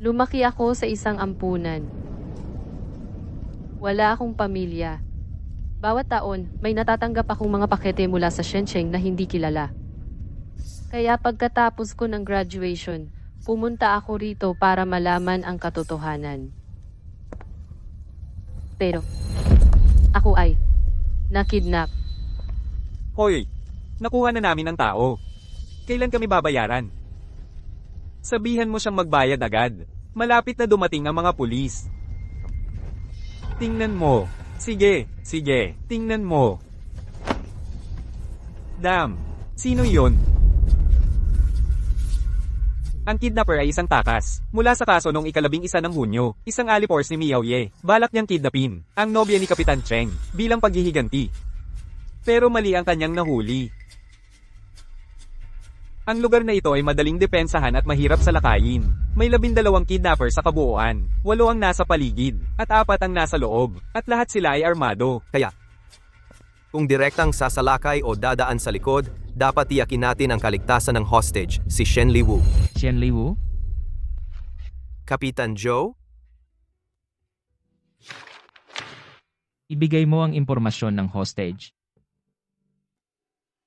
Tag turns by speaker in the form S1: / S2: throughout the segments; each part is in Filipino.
S1: Lumaki ako sa isang ampunan. Wala akong pamilya. Bawat taon, may natatanggap akong mga pakete mula sa Shenzhen na hindi kilala. Kaya pagkatapos ko ng graduation, pumunta ako rito para malaman ang katotohanan. Pero, ako ay nakidnap.
S2: Hoy, nakuha na namin ang tao. Kailan kami babayaran? Sabihan mo siyang magbayad agad. Malapit na dumating ang mga pulis. Tingnan mo. Sige, tingnan mo. Damn, sino yon? Ang kidnapper ay isang takas. Mula sa kaso noong 11 ng Hunyo, isang alipors ni Miao Ye, balak niyang kidnapin ang nobya ni Kapitan Cheng bilang paghihiganti. Pero mali ang kanyang nahuli. Ang lugar na ito ay madaling depensahan at mahirap salakayin. May 12 kidnapper sa kabuuan, 8 ang nasa paligid, at 4 ang nasa loob, at lahat sila ay armado.
S3: Kaya, kung direktang sasalakay o dadaan sa likod, dapat tiyakin natin ang kaligtasan ng hostage, si Shen Liwu.
S4: Xian Liwu?
S3: Kapitan Joe?
S4: Ibigay mo ang impormasyon ng hostage.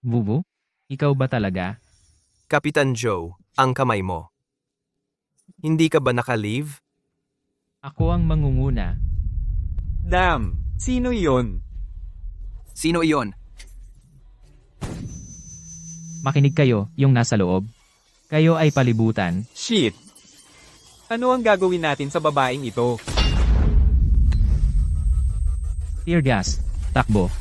S4: Wuwu? Ikaw ba talaga?
S3: Kapitan Joe, ang kamay mo. Hindi ka ba naka-leave?
S4: Ako ang mangunguna.
S2: Damn, sino yon?
S3: Sino iyon?
S4: Makinig kayo, yung nasa loob. Kayo ay palibutan.
S2: Shit. Ano ang gagawin natin sa babaeng ito?
S4: Tear gas. Takbo.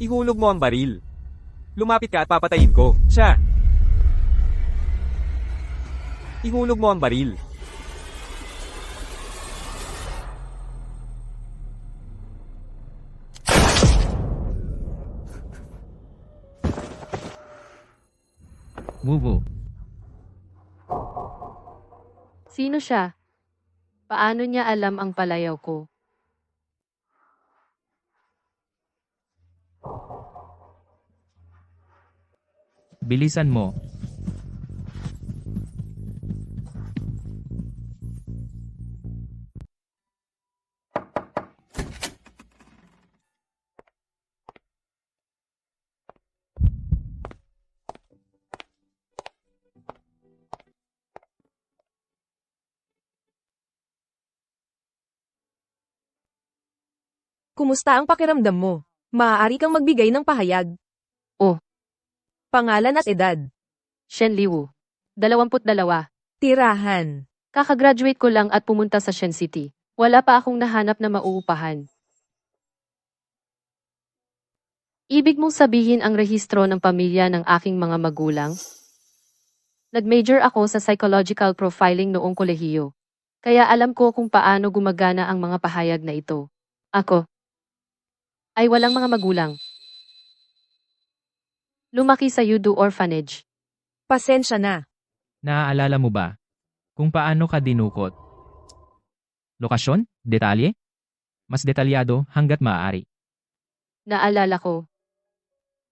S2: Ihulog mo ang baril. Lumapit ka at papatayin ko. Siya. Ihulog mo ang baril.
S4: Wuwu.
S1: Sino siya? Paano niya alam ang palayaw ko?
S4: Bilisan mo.
S5: Kumusta ang pakiramdam mo? Maaari kang magbigay ng pahayag.
S1: Oh.
S5: Pangalan at edad.
S1: Shen Liwu. 22.
S5: Tirahan.
S1: Kakagraduate ko lang at pumunta sa Shen City. Wala pa akong nahanap na mauupahan. Ibig mong sabihin ang rehistro ng pamilya ng aking mga magulang? Nag-major ako sa psychological profiling noong kolehiyo. Kaya alam ko kung paano gumagana ang mga pahayag na ito. Ako ay walang mga magulang. Lumaki sa Yudu Orphanage.
S5: Pasensya na.
S4: Naaalala mo ba kung paano ka dinukot? Lokasyon? Detalye? Mas detalyado hanggat maaari.
S1: Naalala ko.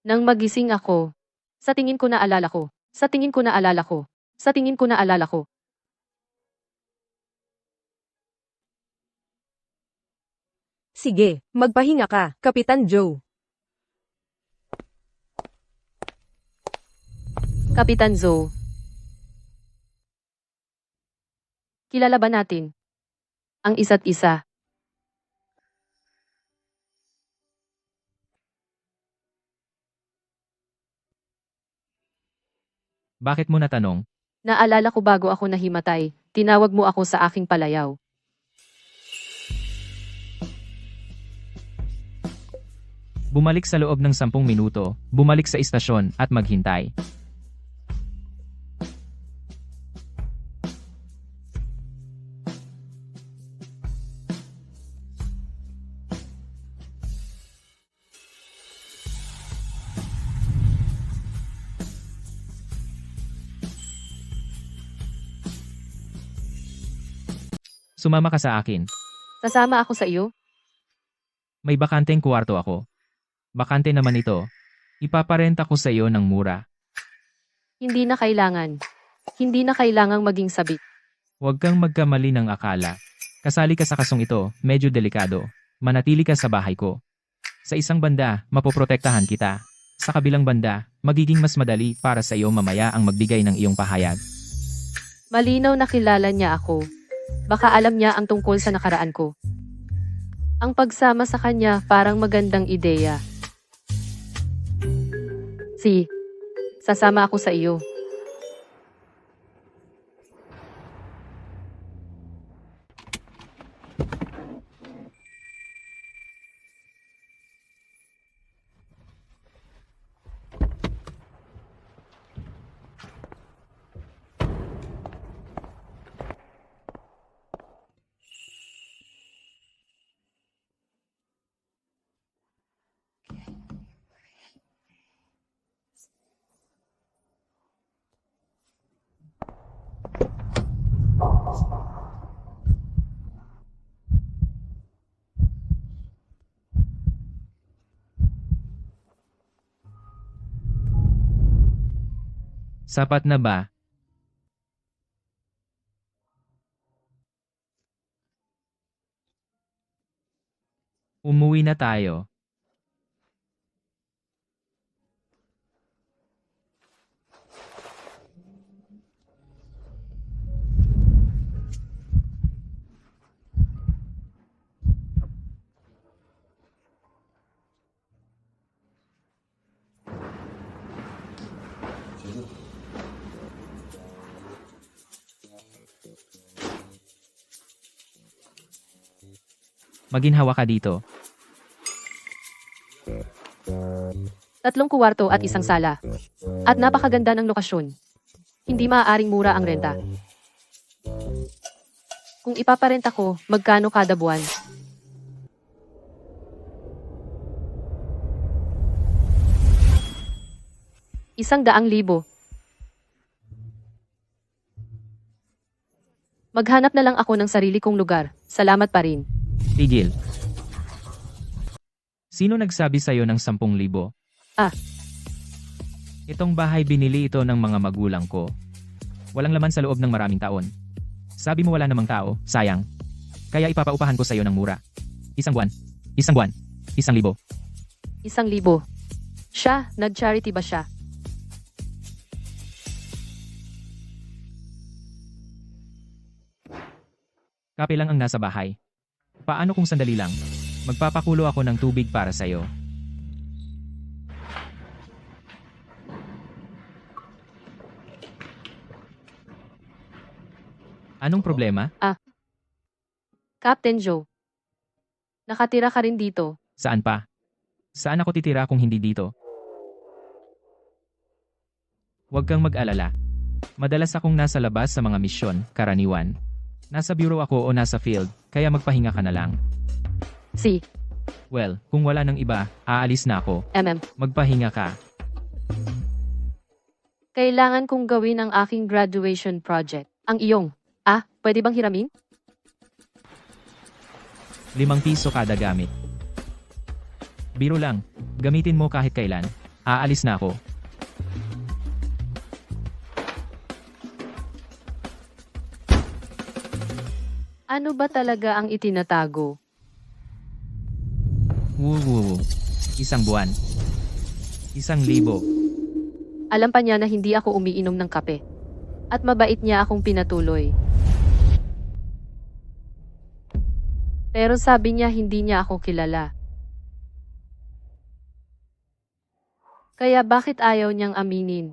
S1: Nang magising ako, sa tingin ko naalala ko. Sa tingin ko naalala ko. Sa tingin ko naalala ko.
S5: Sige, magpahinga ka, Kapitan Joe.
S1: Kapitan Zoe. Kilala ba natin ang isa't isa?
S4: Bakit mo natanong?
S1: Naalala ko bago ako nahimatay, tinawag mo ako sa aking palayaw.
S4: Bumalik sa loob ng 10 minuto, bumalik sa istasyon at maghintay. Sumama ka sa akin.
S1: Sasama ako sa iyo?
S4: May bakanteng kwarto ako. Bakante naman ito. Ipaparenta ko sa iyo ng mura.
S1: Hindi na kailangan. Hindi na kailangang maging sabit.
S4: Huwag kang magkamali ng akala. Kasali ka sa kasong ito, medyo delikado. Manatili ka sa bahay ko. Sa isang banda, mapoprotektahan kita. Sa kabilang banda, magiging mas madali para sa iyo mamaya ang magbigay ng iyong pahayag.
S1: Malinaw na kilala niya ako. Baka alam niya ang tungkol sa nakaraan ko. Ang pagsama sa kanya parang magandang ideya. Sasama ako sa iyo.
S4: Sapat na ba? Umuwi na tayo. Maginhawa ka dito.
S1: 3 kwarto at 1 sala. At napakaganda ng lokasyon. Hindi maaaring mura ang renta. Kung ipaparenta ko, magkano kada buwan? ₱100,000. Maghanap na lang ako ng sarili kong lugar. Salamat pa rin.
S4: Tigil. Sino nagsabi sa'yo ng 10,000?
S1: Ah.
S4: Itong bahay binili ito ng mga magulang ko. Walang laman sa loob ng maraming taon. Sabi mo wala namang tao, sayang. Kaya ipapaupahan ko sa'yo ng mura. 1 buwan. 1 buwan. 1,000.
S1: 1,000. Siya, nag-charity ba siya?
S4: Kape lang ang nasa bahay. Paano kung sandali lang? Magpapakulo ako ng tubig para sa'yo. Anong problema?
S1: Captain Joe. Nakatira ka rin dito.
S4: Saan pa? Saan ako titira kung hindi dito? Huwag kang mag-alala. Madalas akong nasa labas sa mga misyon, karaniwan. Nasa bureau ako o nasa field, kaya magpahinga ka na lang. Well, kung wala ng iba, aalis na ako. Magpahinga ka.
S1: Kailangan kong gawin ang aking graduation project. Ang iyong. Pwede bang hiramin?
S4: ₱5 kada gamit. Biro lang, gamitin mo kahit kailan. Aalis na ako.
S1: Ano ba talaga ang itinatago?
S4: Woo. 1 buwan. 1,000.
S1: Alam pa niya na hindi ako umiinom ng kape. At mabait niya akong pinatuloy. Pero sabi niya hindi niya ako kilala. Kaya bakit ayaw niyang aminin?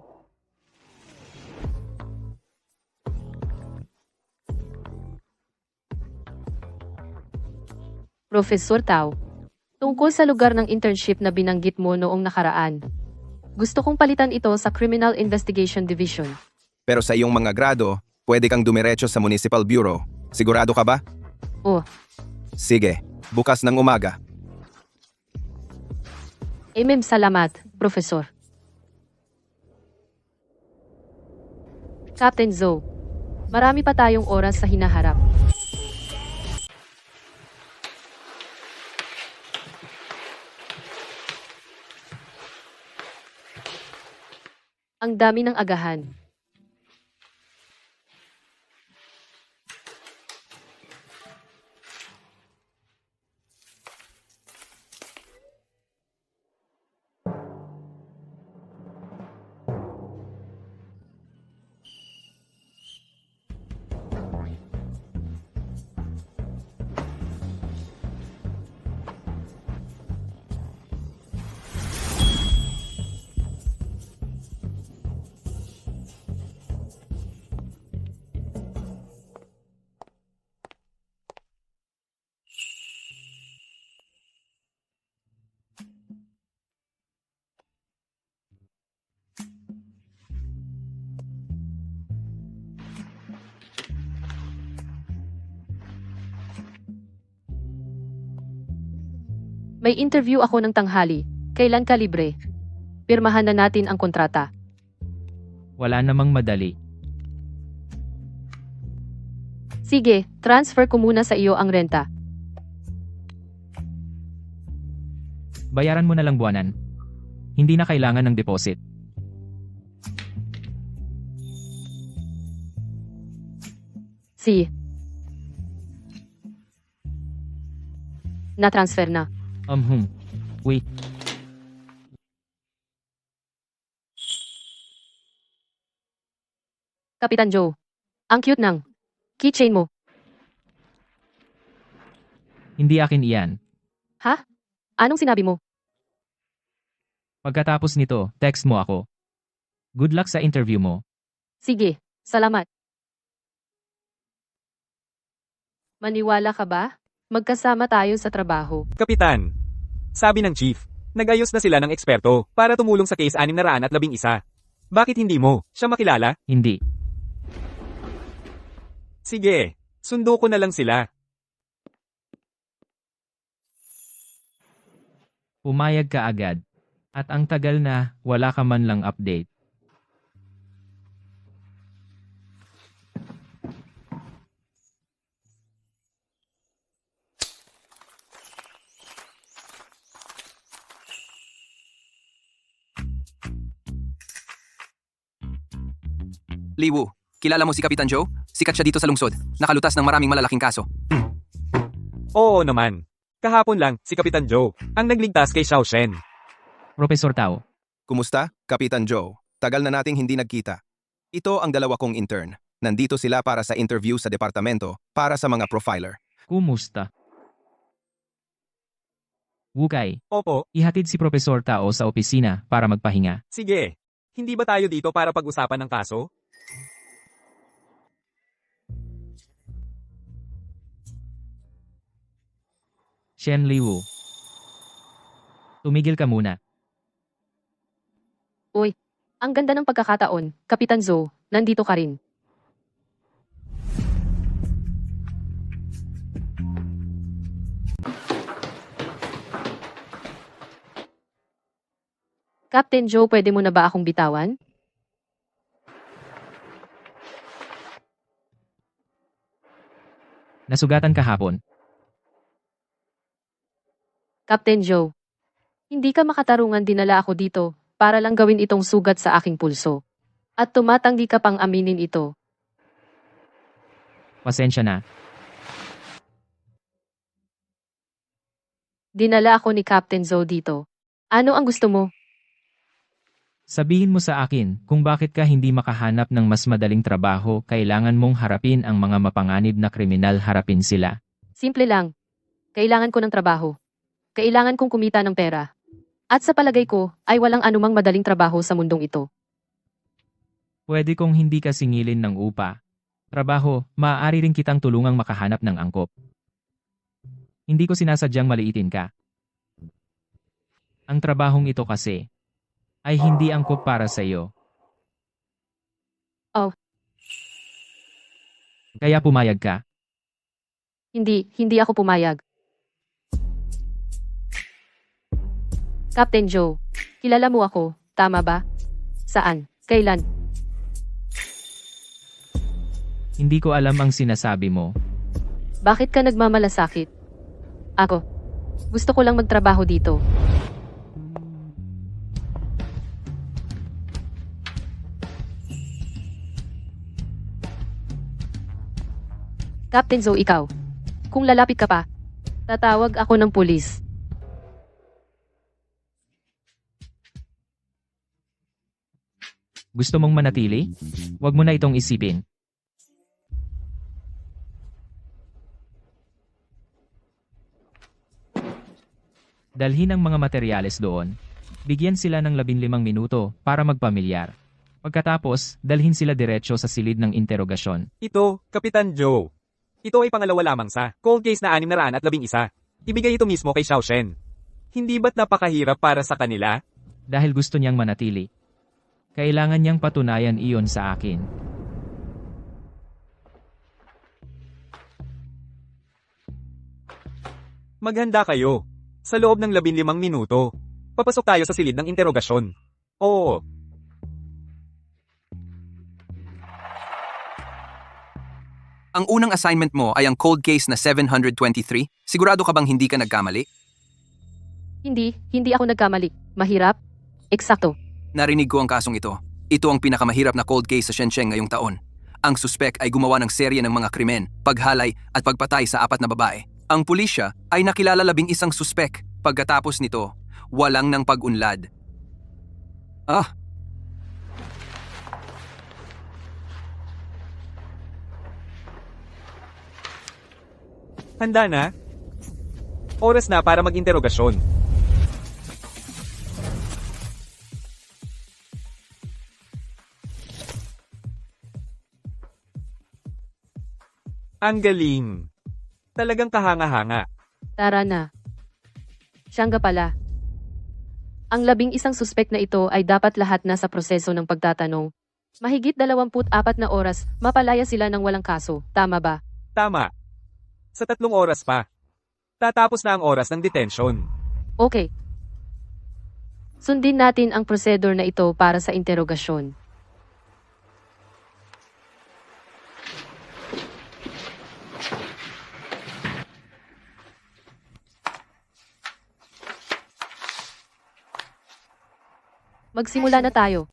S1: Professor Tao. Tungkol sa lugar ng internship na binanggit mo noong nakaraan. Gusto kong palitan ito sa Criminal Investigation Division.
S3: Pero sa iyong mga grado, pwede kang dumiretso sa Municipal Bureau. Sigurado ka ba?
S1: Oo.
S3: Sige, bukas ng umaga.
S1: Salamat, Professor. Captain Zoe. Marami pa tayong oras sa hinaharap. Ang dami ng agahan. May interview ako ng tanghali. Kailan ka libre? Pirmahan na natin ang kontrata.
S4: Wala namang madali.
S1: Sige, transfer ko muna sa iyo ang renta.
S4: Bayaran mo na lang buwanan. Hindi na kailangan ng deposit.
S1: Si. Na-transfer na.
S4: Wait.
S1: Kapitan Joe. Ang cute ng keychain mo.
S4: Hindi akin iyan.
S1: Ha? Anong sinabi mo?
S4: Pagkatapos nito, text mo ako. Good luck sa interview mo.
S1: Sige, salamat. Maniwala ka ba? Magkasama tayo sa trabaho.
S2: Kapitan. Sabi ng chief, nag-ayos na sila ng eksperto para tumulong sa case 611. Bakit hindi mo siya makilala?
S4: Hindi.
S2: Sige, sundo ko na lang sila.
S4: Pumayag ka agad. At ang tagal na, wala ka man lang update.
S6: Liwu, kilala mo si Kapitan Joe? Sikat siya dito sa lungsod. Nakalutas ng maraming malalaking kaso.
S2: Oo naman. Kahapon lang, si Kapitan Joe, ang nagligtas kay Xiao Shen.
S4: Profesor Tao,
S3: Kumusta, Kapitan Joe? Tagal na nating hindi nagkita. Ito ang dalawa kong intern. Nandito sila para sa interview sa departamento para sa mga profiler.
S4: kumusta? Wukay,
S2: Opo,
S4: ihatid si Profesor Tao sa opisina para magpahinga.
S2: sige. Hindi ba tayo dito para pag-usapan ng kaso?
S4: Shen Liu. Tumigil ka muna.
S1: Ang ganda ng pagkakataon, Kapitan Zoe, nandito ka rin. Captain Joe, pwede mo na ba akong bitawan?
S4: Nasugatan kahapon.
S1: Captain Joe, hindi ka makatarungan, dinala ako dito para lang gawin itong sugat sa aking pulso. At tumatanggi ka pang aminin ito.
S4: Pasensya na.
S1: Dinala ako ni Captain Zoe dito. Ano ang gusto mo?
S4: Sabihin mo sa akin kung bakit ka hindi makahanap ng mas madaling trabaho, kailangan mong harapin ang mga mapanganib na kriminal, harapin sila.
S1: Simple lang. Kailangan ko ng trabaho. Kailangan kong kumita ng pera. At sa palagay ko, ay walang anumang madaling trabaho sa mundong ito.
S4: Pwede kong hindi ka singilin ng upa. Trabaho, maaari rin kitang tulungang makahanap ng angkop. Hindi ko sinasadyang maliitin ka. Ang trabahong ito kasi ay hindi angkop para sa iyo.
S1: Oh.
S4: Kaya pumayag ka.
S1: Hindi ako pumayag. Captain Joe, kilala mo ako, tama ba? Saan? Kailan?
S4: Hindi ko alam ang sinasabi mo.
S1: Bakit ka nagmamalasakit? Ako. Gusto ko lang magtrabaho dito. Captain Zoe, ikaw. Kung lalapit ka pa, tatawag ako ng pulis.
S4: Gusto mong manatili? Huwag mo na itong isipin. Dalhin ang mga materyales doon. Bigyan sila ng 15 minuto para magpamilyar. Pagkatapos, dalhin sila diretso sa silid ng interogasyon.
S2: Ito, Kapitan Joe. Ito ay pangalawa lamang sa cold case na 611. Ibigay ito mismo kay Xiao Shen. Hindi ba't napakahirap para sa kanila?
S4: Dahil gusto niyang manatili. Kailangan niyang patunayan iyon sa akin.
S2: Maghanda kayo. Sa loob ng 15 minuto. Papasok tayo sa silid ng interogasyon. Oo.
S6: Ang unang assignment mo ay ang cold case na 723. Sigurado ka bang hindi ka nagkamali?
S1: Hindi ako nagkamali. Mahirap? Eksakto.
S6: Narinig ko ang kasong ito. Ito ang pinakamahirap na cold case sa Shenzhen ngayong taon. Ang suspek ay gumawa ng serye ng mga krimen, paghalay at pagpatay sa 4 na babae. Ang pulisya ay nakilala 11 suspek. Pagkatapos nito, walang nang pag-unlad.
S2: Handa na? Oras na para mag-interogasyon. Ang galing. Talagang kahanga-hanga.
S1: Tara na. Siya nga pala. Ang 11 suspek na ito ay dapat lahat na sa proseso ng pagtatanong. Mahigit 24 na oras, mapalaya sila ng walang kaso. Tama ba?
S2: Tama. Sa 3 oras pa. Tatapos na ang oras ng detention.
S1: Okay. Sundin natin ang prosedur na ito para sa interogasyon. Magsimula na tayo.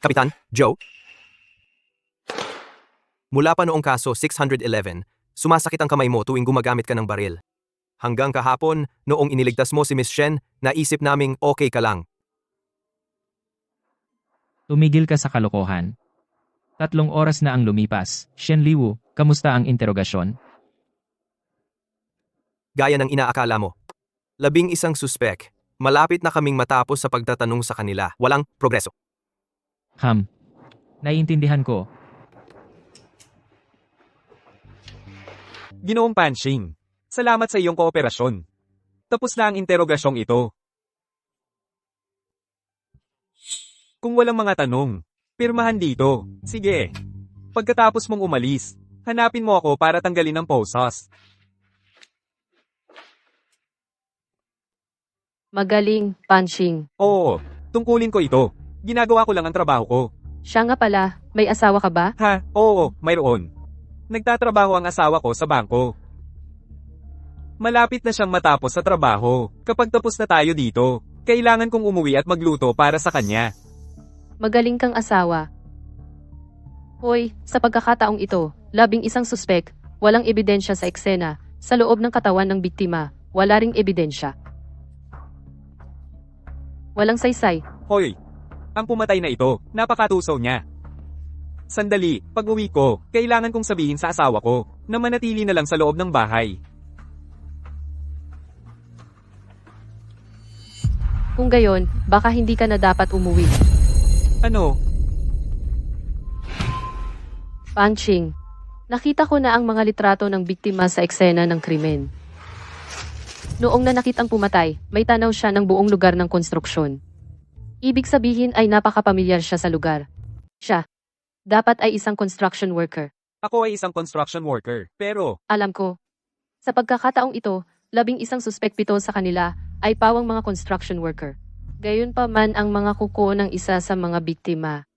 S3: Kapitan, Joe? Mula pa noong kaso 611, sumasakit ang kamay mo tuwing gumagamit ka ng baril. Hanggang kahapon, noong iniligtas mo si Miss Shen, naisip naming okay ka lang.
S4: Tumigil ka sa kalokohan. 3 oras na ang lumipas. Shen Liwu, kamusta ang interogasyon?
S3: Gaya ng inaakala mo. 11 suspek. Malapit na kaming matapos sa pagtatanong sa kanila. Walang progreso.
S4: Naiintindihan ko.
S2: Ginoong Panshing, salamat sa iyong kooperasyon. Tapos na ang interogasyong ito. Kung walang mga tanong, pirmahan dito. Sige. Pagkatapos mong umalis, hanapin mo ako para tanggalin ang posas.
S1: Magaling, Panshing.
S2: Oo, tungkulin ko ito. Ginagawa ko lang ang trabaho ko.
S1: Siya nga pala, may asawa ka ba?
S2: Ha, oo, mayroon. Nagtatrabaho ang asawa ko sa bangko. Malapit na siyang matapos sa trabaho. Kapag tapos na tayo dito, kailangan kong umuwi at magluto para sa kanya.
S1: Magaling kang asawa. Hoy, sa pagkakataong ito, 11 suspek, walang ebidensya sa eksena, sa loob ng katawan ng biktima, wala ring ebidensya. Walang saysay.
S2: Hoy, ang pumatay na ito, napakatusaw niya. Sandali, pag-uwi ko, kailangan kong sabihin sa asawa ko, na manatili na lang sa loob ng bahay.
S1: Kung gayon, baka hindi ka na dapat umuwi.
S2: Ano?
S1: Panching, nakita ko na ang mga litrato ng biktima sa eksena ng krimen. Noong nanakit ang pumatay, may tanaw siya ng buong lugar ng konstruksyon. Ibig sabihin ay napakapamilyar siya sa lugar. Siya, dapat ay isang construction worker.
S2: Ako ay isang construction worker, pero,
S1: Alam ko. Sa pagkakataong ito, 11 suspek 7 sa kanila ay pawang mga construction worker. Gayunpaman ang mga kuko ng isa sa mga biktima.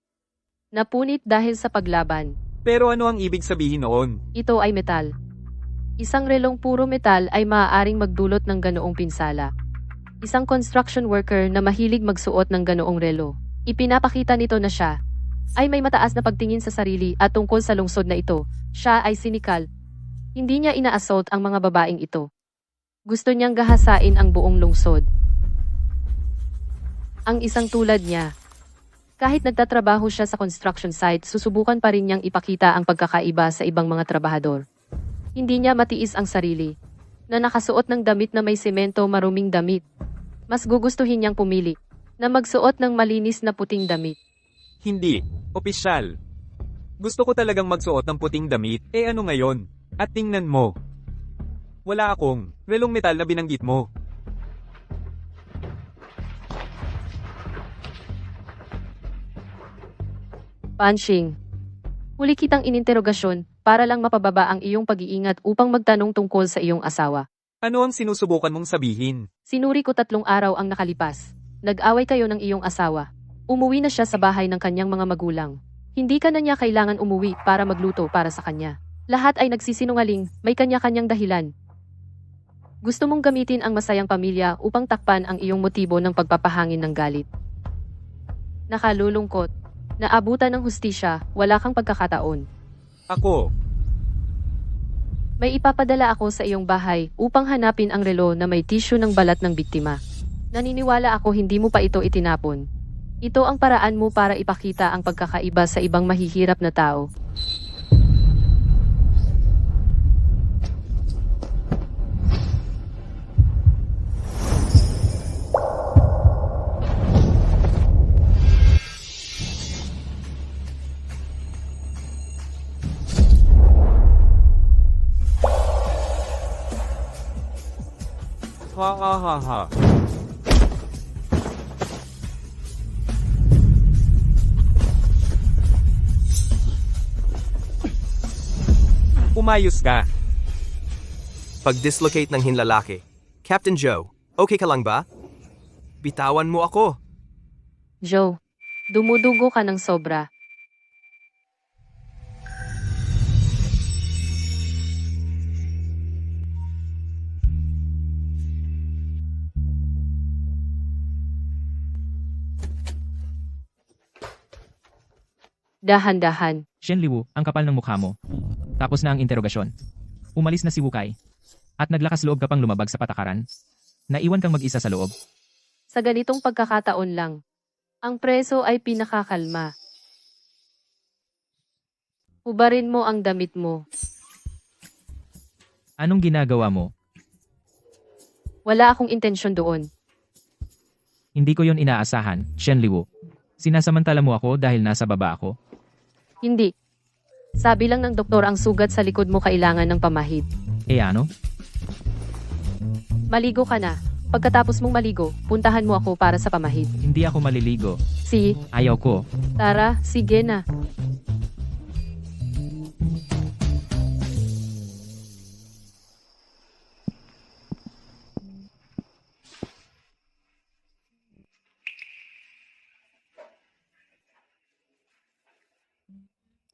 S1: Napunit dahil sa paglaban.
S2: pero ano ang ibig sabihin noon?
S1: Ito ay metal. Isang relong puro metal ay maaaring magdulot ng ganoong pinsala. Isang construction worker na mahilig magsuot ng ganoong relo. Ipinapakita nito na siya ay may mataas na pagtingin sa sarili at tungkol sa lungsod na ito. Siya ay sinikal. Hindi niya ina-assault ang mga babaeng ito. Gusto niyang gahasain ang buong lungsod. Ang isang tulad niya. Kahit nagtatrabaho siya sa construction site, susubukan pa rin niyang ipakita ang pagkakaiba sa ibang mga trabahador. Hindi niya matiis ang sarili na nakasuot ng damit na may semento, maruming damit. Mas gugustuhin niyang pumili na magsuot ng malinis na puting damit.
S2: Hindi. Opisyal. Gusto ko talagang magsuot ng puting damit, ano ngayon? At tingnan mo. Wala akong relong metal na binanggit mo.
S1: Punching. Huli kitang ininterogasyon para lang mapababa ang iyong pag-iingat upang magtanong tungkol sa iyong asawa.
S2: Ano ang sinusubukan mong sabihin?
S1: Sinuri ko 3 araw ang nakalipas. Nag-away kayo ng iyong asawa. Umuwi na siya sa bahay ng kanyang mga magulang. Hindi ka na niya kailangan umuwi para magluto para sa kanya. Lahat ay nagsisinungaling, may kanya-kanyang dahilan. Gusto mong gamitin ang masayang pamilya upang takpan ang iyong motibo ng pagpapahangin ng galit. Nakalulungkot. Naabutan ng hustisya, wala kang pagkakataon.
S2: Ako.
S1: May ipapadala ako sa iyong bahay upang hanapin ang relo na may tissue ng balat ng biktima. Naniniwala ako hindi mo pa ito itinapon. Ito ang paraan mo para ipakita ang pagkakaiba sa ibang mahihirap na tao.
S2: Ha ha ha ha. Umayos ka.
S3: Pag-dislocate ng hinlalaki. Captain Joe, okay ka lang ba? Bitawan mo ako.
S1: Joe, dumudugo ka ng sobra. Dahan-dahan.
S4: Shen Liwu, ang kapal ng mukha mo. Tapos na ang interogasyon. Umalis na si Wukay. At naglakas loob ka pang lumabag sa patakaran. Naiwan kang mag-isa sa loob.
S1: Sa ganitong pagkakataon lang, ang preso ay pinakakalma. Hubarin mo ang damit mo.
S4: Anong ginagawa mo?
S1: Wala akong intensyon doon.
S4: Hindi ko yon inaasahan, Shen Liwu. Sinasamantala mo ako dahil nasa baba ako?
S1: Hindi. Sabi lang ng doktor ang sugat sa likod mo kailangan ng pamahid.
S4: Ano?
S1: Maligo ka na. Pagkatapos mong maligo, puntahan mo ako para sa pamahid.
S4: Hindi ako maliligo.
S1: Ayaw
S4: ko.
S1: Tara, sige na.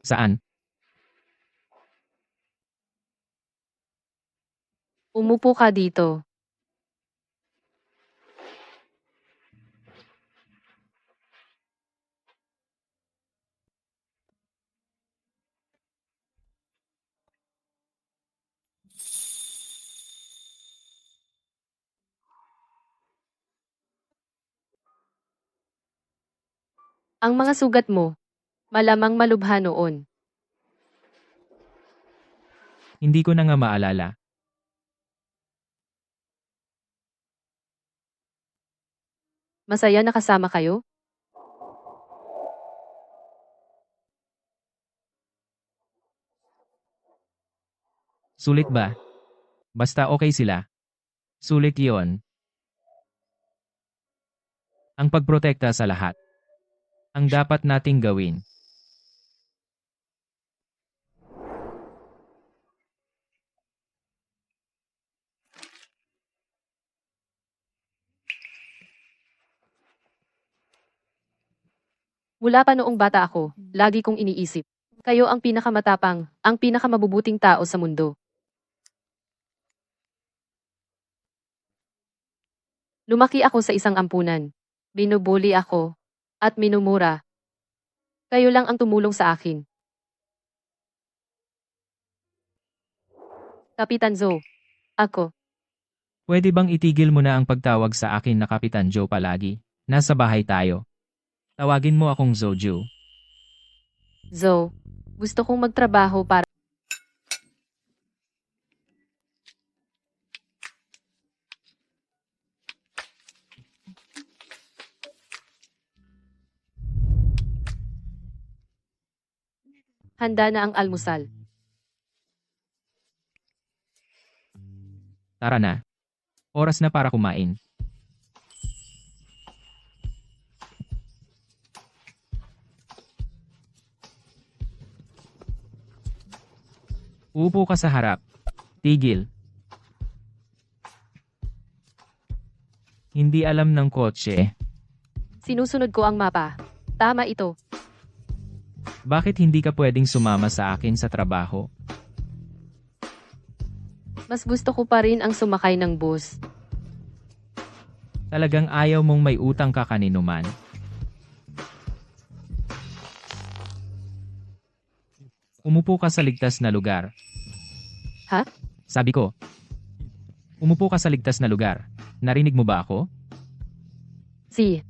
S4: Saan?
S1: Umupo ka dito. Ang mga sugat mo, malamang malubha noon.
S4: Hindi ko na nga maalala.
S1: Masaya na kasama kayo?
S4: Sulit ba? Basta okay sila. Sulit yon. Ang pagprotekta sa lahat. Ang dapat nating gawin.
S1: Mula pa noong bata ako, lagi kong iniisip. Kayo ang pinakamatapang, ang pinakamabubuting tao sa mundo. Lumaki ako sa isang ampunan. Binubuli ako. At minumura. Kayo lang ang tumulong sa akin. Kapitan Zo. Ako.
S4: Pwede bang itigil mo na ang pagtawag sa akin na Kapitan Joe palagi? Nasa bahay tayo. Tawagin mo akong Zoju.
S1: Zo. Gusto kong magtrabaho para handa na ang almusal.
S4: Tara na. Oras na para kumain. Upo ka sa harap. Tigil. Hindi alam ng kotse.
S1: Sinusunod ko ang mapa. Tama ito.
S4: Bakit hindi ka pwedeng sumama sa akin sa trabaho?
S1: Mas gusto ko pa rin ang sumakay ng bus.
S4: Talagang ayaw mong may utang ka kanino man. Umupo ka sa ligtas na lugar.
S1: Ha?
S4: Sabi ko. Umupo ka sa ligtas na lugar. Narinig mo ba ako?
S1: Si.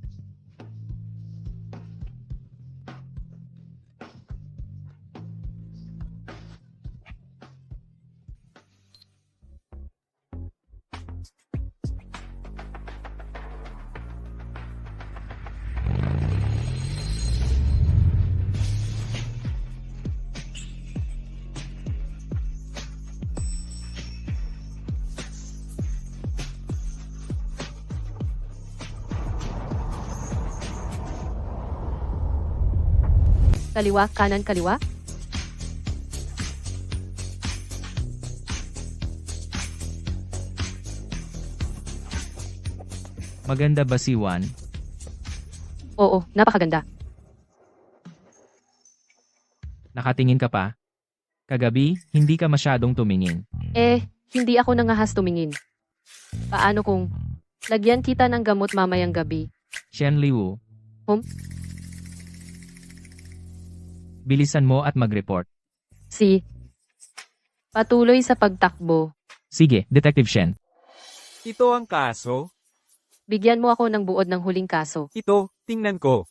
S1: Kaliwa, kanan, kaliwa?
S4: Maganda ba si Juan?
S1: Oo, napakaganda.
S4: Nakatingin ka pa? Kagabi, hindi ka masyadong tumingin.
S1: Hindi ako nangahas tumingin. Paano kung lagyan kita ng gamot mamayang gabi?
S4: Shen Liu. Bilisan mo at mag-report.
S1: Si. Patuloy sa pagtakbo.
S4: Sige, Detective Shen.
S2: Ito ang kaso.
S1: Bigyan mo ako ng buod ng huling kaso.
S2: Ito, tingnan ko.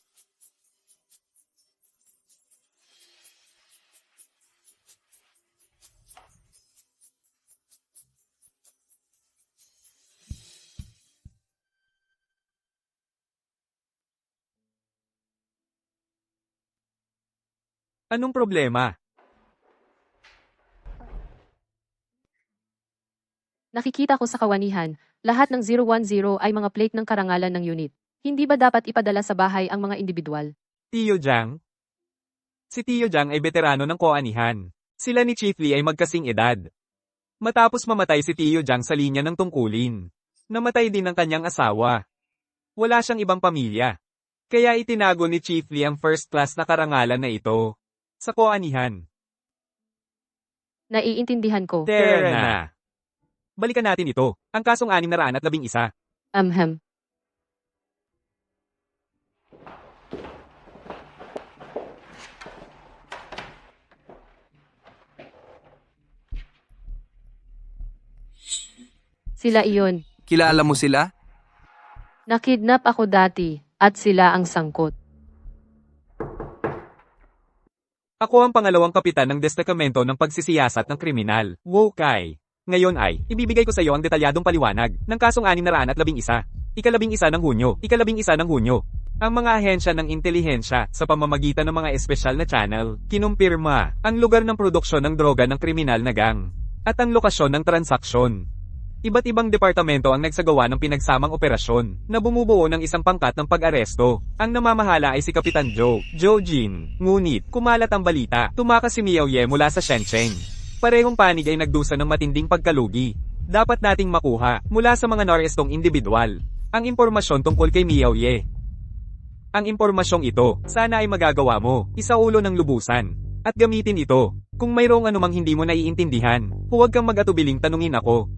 S2: Anong problema?
S1: Nakikita ko sa kawanihan, lahat ng 010 ay mga plate ng karangalan ng unit. Hindi ba dapat ipadala sa bahay ang mga individual?
S2: Tio Jiang? Si Tio Jiang ay veterano ng koanihan. Sila ni Chief Lee ay magkasing edad. Matapos mamatay si Tio Jiang sa linya ng tungkulin. Namatay din ang kanyang asawa. Wala siyang ibang pamilya. Kaya itinago ni Chief Lee ang first class na karangalan na ito. Sa koanihan.
S1: Naiintindihan ko.
S2: Tara na. Balikan natin ito, ang kasong 611.
S1: Amhem. Sila iyon.
S6: Kilala mo sila?
S1: Nakidnap ako dati, at sila ang sangkot.
S2: Ako ang pangalawang kapitan ng destakamento ng pagsisiyasat ng kriminal, Wu Kai. Ngayon ay, ibibigay ko sa iyo ang detalyadong paliwanag ng kasong 611. Ikalabing-isa ng Hunyo. Ang mga ahensya ng intelihensya sa pamamagitan ng mga espesyal na channel, kinumpirma ang lugar ng produksyon ng droga ng kriminal na gang at ang lokasyon ng transaksyon. Iba't ibang departamento ang nagsagawa ng pinagsamang operasyon na bumubuo ng isang pangkat ng pag-aresto. Ang namamahala ay si Kapitan Joe Jin. Ngunit, kumalat ang balita, tumakas si Miao Ye mula sa Shenzhen. Parehong panig ay nagdusa ng matinding pagkalugi. Dapat nating makuha mula sa mga narestong individual ang impormasyon tungkol kay Miao Ye. Ang impormasyong ito, sana ay magagawa mo, isaulo ng lubusan, at gamitin ito. Kung mayroong anumang hindi mo naiintindihan, huwag kang mag-atubiling tanungin ako.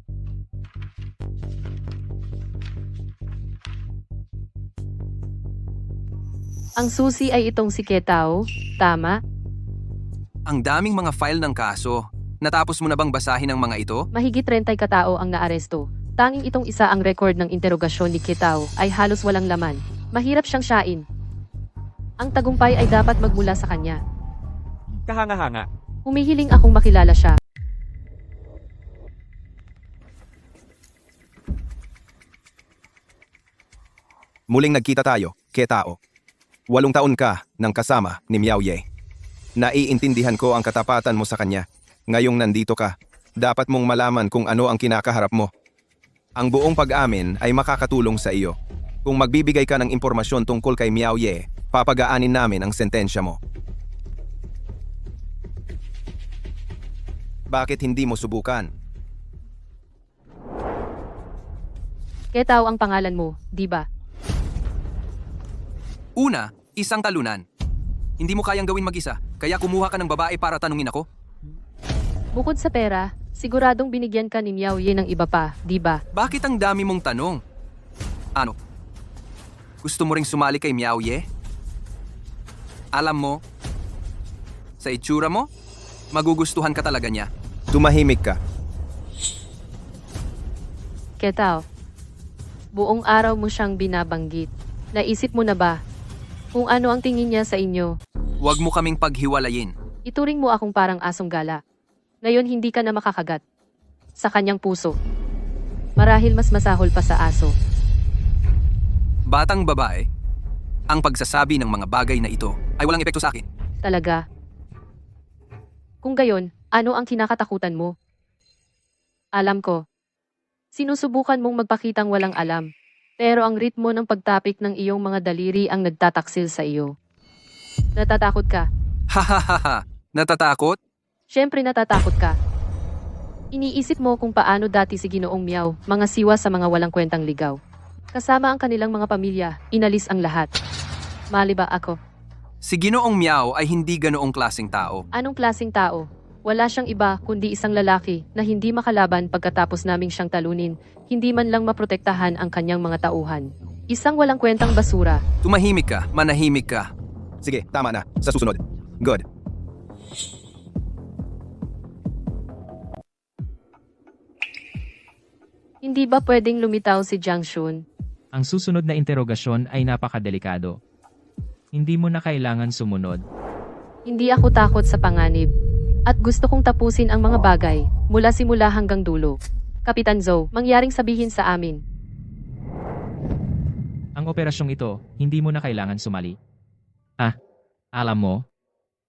S1: Ang susi ay itong si Ketao, tama?
S6: Ang daming mga file ng kaso. Natapos mo na bang basahin ang mga ito?
S1: Mahigit 30 katao ang naaresto. Tanging itong isa ang record ng interogasyon ni Ketao ay halos walang laman. Mahirap siyang siyain. Ang tagumpay ay dapat magmula sa kanya.
S2: Kahanga-hanga.
S1: Humihiling akong makilala siya.
S3: Muling nagkita tayo, Ketao. 8 taon ka nang kasama ni Miao Ye. Naiintindihan ko ang katapatan mo sa kanya. Ngayong nandito ka, dapat mong malaman kung ano ang kinakaharap mo. Ang buong pag-amin ay makakatulong sa iyo. Kung magbibigay ka ng impormasyon tungkol kay Miao Ye, papagaanin namin ang sentensya mo. Bakit hindi mo subukan?
S1: Ketao ang pangalan mo, di ba?
S6: Una, isang talunan. Hindi mo kayang gawin mag-isa, kaya kumuha ka ng babae para tanungin ako?
S1: Bukod sa pera, siguradong binigyan ka ni Miao Ye ng iba pa, di ba?
S6: Bakit ang dami mong tanong? Ano? Gusto mo ring sumali kay Miao Ye? Alam mo, sa itsura mo, magugustuhan ka talaga niya.
S3: Tumahimik ka.
S1: Ketao, buong araw mo siyang binabanggit. Naisip mo na ba kung ano ang tingin niya sa inyo?
S6: Huwag mo kaming paghiwalayin.
S1: Ituring mo akong parang asong gala. Ngayon hindi ka na makakagat sa kanyang puso. Marahil mas masahol pa sa aso.
S6: Batang babae, ang pagsasabi ng mga bagay na ito ay walang epekto sa akin.
S1: Talaga? Kung gayon, ano ang kinakatakutan mo? Alam ko. Sinusubukan mong magpakitang walang alam. Pero ang ritmo ng pagtapik ng iyong mga daliri ang nagtataksil sa iyo. Natatakot ka.
S6: Hahaha, natatakot?
S1: Siyempre natatakot ka. Iniisip mo kung paano dati si Ginoong Miao, mga siwa sa mga walang kwentang ligaw. Kasama ang kanilang mga pamilya, inalis ang lahat. Mali ba ako?
S6: Si Ginoong Miao ay hindi ganoong klaseng tao.
S1: Anong klaseng tao? Wala siyang iba kundi isang lalaki na hindi makalaban pagkatapos naming siyang talunin, hindi man lang maprotektahan ang kanyang mga tauhan. Isang walang kwentang basura.
S6: Tumahimik ka, manahimik ka.
S3: Sige, tama na. Sa susunod. Good.
S1: Hindi ba pwedeng lumitaw si Jiang Shun?
S4: Ang susunod na interogasyon ay napakadelikado. Hindi mo na kailangan sumunod.
S1: Hindi ako takot sa panganib. At gusto kong tapusin ang mga bagay, mula simula hanggang dulo. Kapitan Zhou, mangyaring sabihin sa amin.
S4: Ang operasyong ito, hindi mo na kailangan sumali. Alam mo,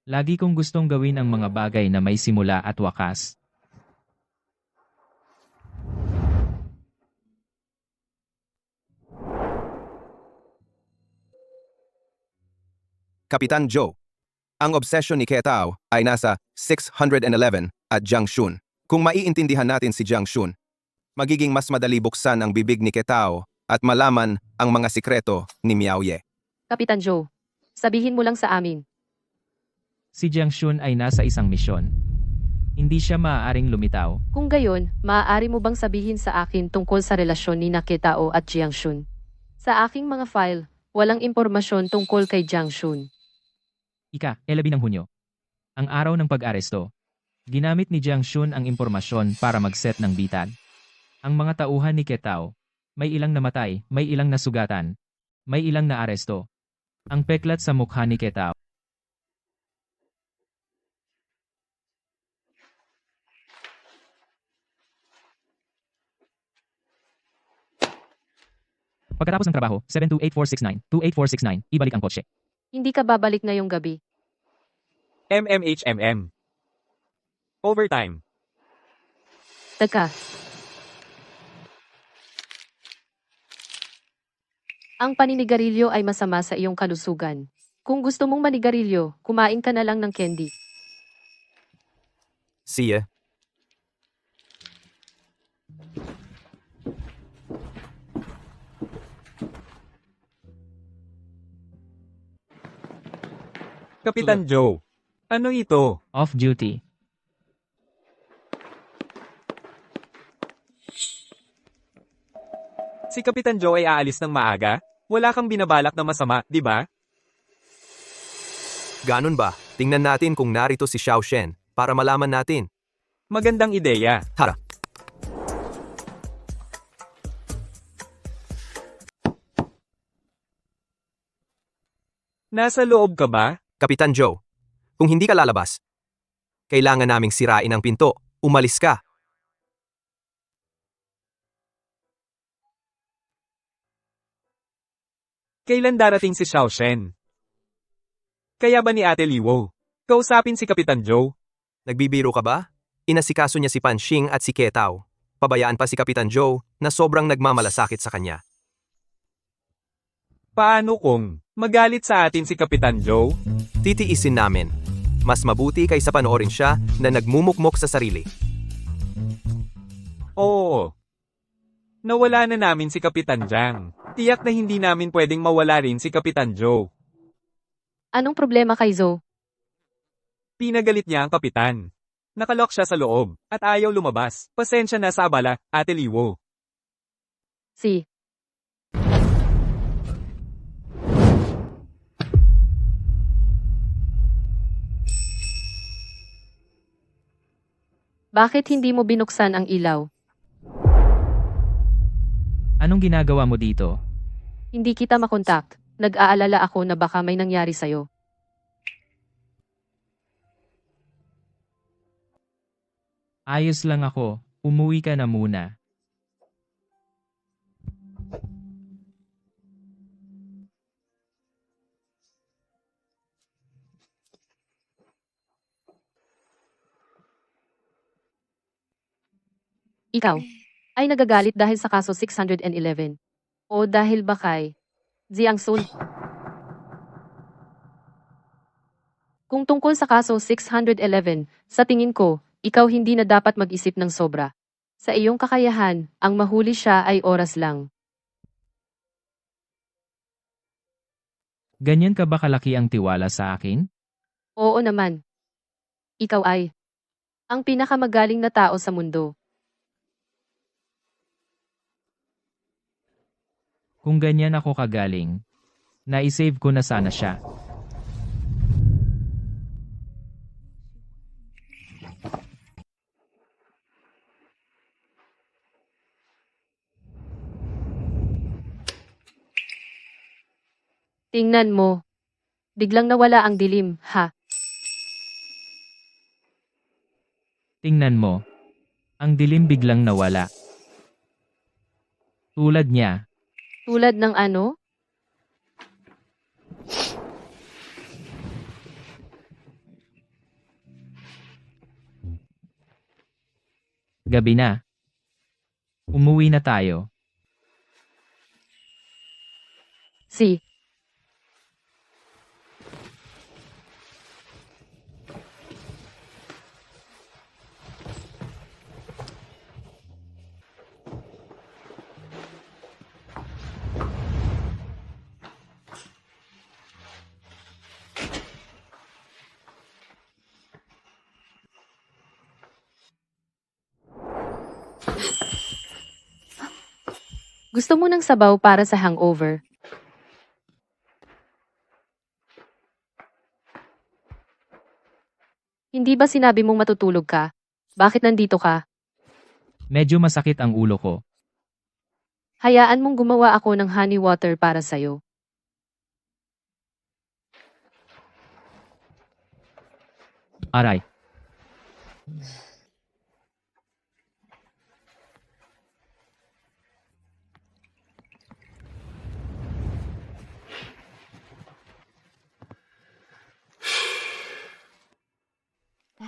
S4: lagi kong gustong gawin ang mga bagay na may simula at wakas.
S3: Kapitan Joe. Ang obsession ni Ketao ay nasa 611 at Jiang Shun. Kung maiintindihan natin si Jiang Shun, magiging mas madali buksan ang bibig ni Ketao at malaman ang mga sikreto ni Miao Ye.
S1: Kapitan Zhou, sabihin mo lang sa amin.
S4: Si Jiang Shun ay nasa isang misyon. Hindi siya maaaring lumitaw.
S1: Kung gayon, maaari mo bang sabihin sa akin tungkol sa relasyon ni Ketao at Jiang Shun? Sa aking mga file, walang impormasyon tungkol kay Jiang Shun.
S4: Ika-11 ng Hunyo. Ang araw ng pag-aresto. Ginamit ni Jiang Shun ang impormasyon para mag-set ng bitad. Ang mga tauhan ni Ketao, may ilang namatay, may ilang nasugatan, may ilang naaresto. Ang peklat sa mukha ni Ketao. Pagkatapos ng trabaho, 728469, 28469, ibalik ang kotse.
S1: Hindi ka babalik ngayong gabi.
S2: MMHMM. Overtime.
S1: Teka. Ang paninigarilyo ay masama sa iyong kalusugan. Kung gusto mong manigarilyo, kumain ka na lang ng candy.
S3: See ya.
S2: Kapitan Joe. Ano ito?
S4: Off-duty.
S2: Si Kapitan Joe ay aalis ng maaga? Wala kang binabalak na masama, di ba?
S3: Ganon ba? Tingnan natin kung narito si Xiao Shen para malaman natin.
S2: Magandang ideya.
S3: Tara.
S2: Nasa loob ka ba?
S3: Kapitan Joe, kung hindi ka lalabas, kailangan naming sirain ang pinto. Umalis ka.
S2: Kailan darating si Xiao Shen? Kaya ba ni Ate Liwo? Kausapin si Kapitan Joe?
S3: Nagbibiro ka ba? Inasikaso niya si Panxing at si Ketao. Pabayaan pa si Kapitan Joe na sobrang nagmamalasakit sa kanya.
S2: Paano kung magalit sa atin si Kapitan Joe?
S3: Titiisin namin. Mas mabuti kaysa panoorin siya na nagmumukmok sa sarili.
S2: Oo. Nawala na namin si Kapitan Jiang. Tiyak na hindi namin pwedeng mawala rin si Kapitan Joe.
S1: Anong problema kay Zoe?
S2: Pinagalit niya ang kapitan. Nakalok siya sa loob, at ayaw lumabas. Pasensya na sa abala, Ate Liwo.
S1: Si. Bakit hindi mo binuksan ang ilaw?
S4: Anong ginagawa mo dito?
S1: Hindi kita makontak. Nag-aalala ako na baka may nangyari sa'yo.
S4: Ayos lang ako, umuwi ka na muna.
S1: Ikaw ay nagagalit dahil sa kaso 611. O dahil ba kay Jiangsun? Kung tungkol sa kaso 611, sa tingin ko, ikaw hindi na dapat mag-isip ng sobra. Sa iyong kakayahan, ang mahuli siya ay oras lang.
S4: Ganyan ka ba kalaki ang tiwala sa akin?
S1: Oo naman. Ikaw ay ang pinakamagaling na tao sa mundo.
S4: Kung ganyan ako kagaling, naisave ko na sana siya.
S1: Tingnan mo. Biglang nawala ang dilim, ha?
S4: Tingnan mo. Ang dilim biglang nawala. Tulad niya.
S1: Tulad ng ano?
S4: Gabi na. Umuwi na tayo.
S1: Si. Gusto mo ng sabaw para sa hangover? Hindi ba sinabi mong matutulog ka? Bakit nandito ka?
S4: Medyo masakit ang ulo ko.
S1: Hayaan mong gumawa ako ng honey water para sa'yo.
S4: Aray.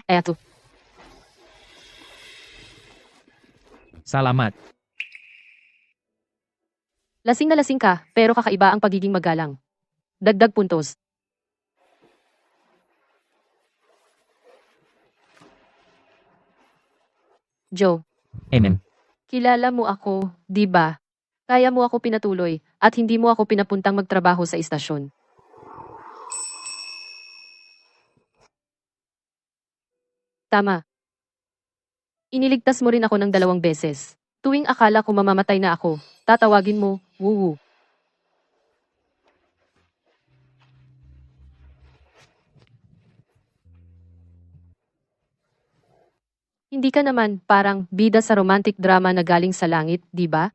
S1: Eto.
S4: Salamat.
S1: Lasing na lasing ka, pero kakaiba ang pagiging magalang. Dagdag puntos. Joe, kilala mo ako, di ba? Kaya mo ako pinatuloy, at hindi mo ako pinapuntang magtrabaho sa istasyon. Tama. Iniligtas mo rin ako ng 2 beses. Tuwing akala ko mamamatay na ako, tatawagin mo, wuwu. Hindi ka naman parang bida sa romantic drama na galing sa langit, di ba?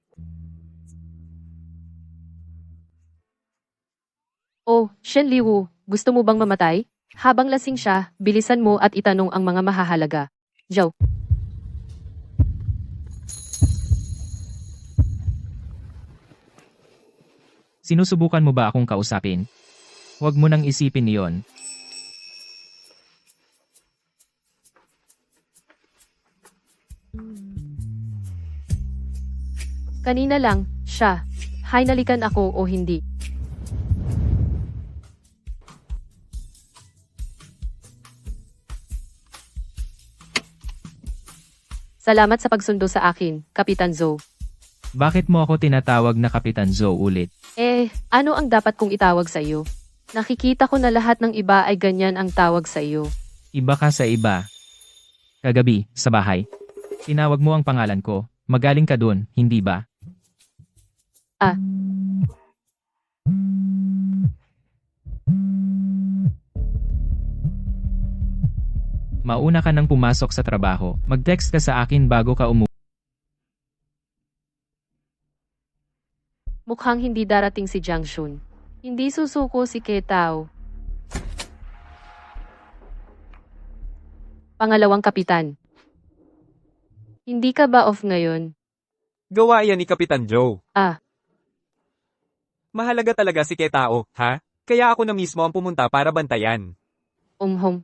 S1: Oh, Shen Liwu, gusto mo bang mamatay? Habang lasing siya, bilisan mo at itanong ang mga mahahalaga. Zhao.
S4: Sinusubukan mo ba akong kausapin? Huwag mo nang isipin iyon.
S1: Kanina lang, siya. Hinalikan ako o hindi. Salamat sa pagsundo sa akin, Kapitan Zhou.
S4: Bakit mo ako tinatawag na Kapitan Zhou ulit?
S1: Ano ang dapat kong itawag sa iyo? Nakikita ko na lahat ng iba ay ganyan ang tawag sa iyo.
S4: Iba ka sa iba. Kagabi, sa bahay. Tinawag mo ang pangalan ko. Magaling ka dun, hindi ba?
S1: Ah.
S4: Mauna ka nang pumasok sa trabaho. Mag-text ka sa akin bago ka umuwi.
S1: Mukhang hindi darating si Jiang Shun. Hindi susuko si Ketao. Pangalawang kapitan. Hindi ka ba off ngayon?
S2: Gawa yan ni Kapitan Joe.
S1: Ah.
S2: Mahalaga talaga si Ketao, ha? Kaya ako na mismo ang pumunta para bantayan.
S1: Umhom.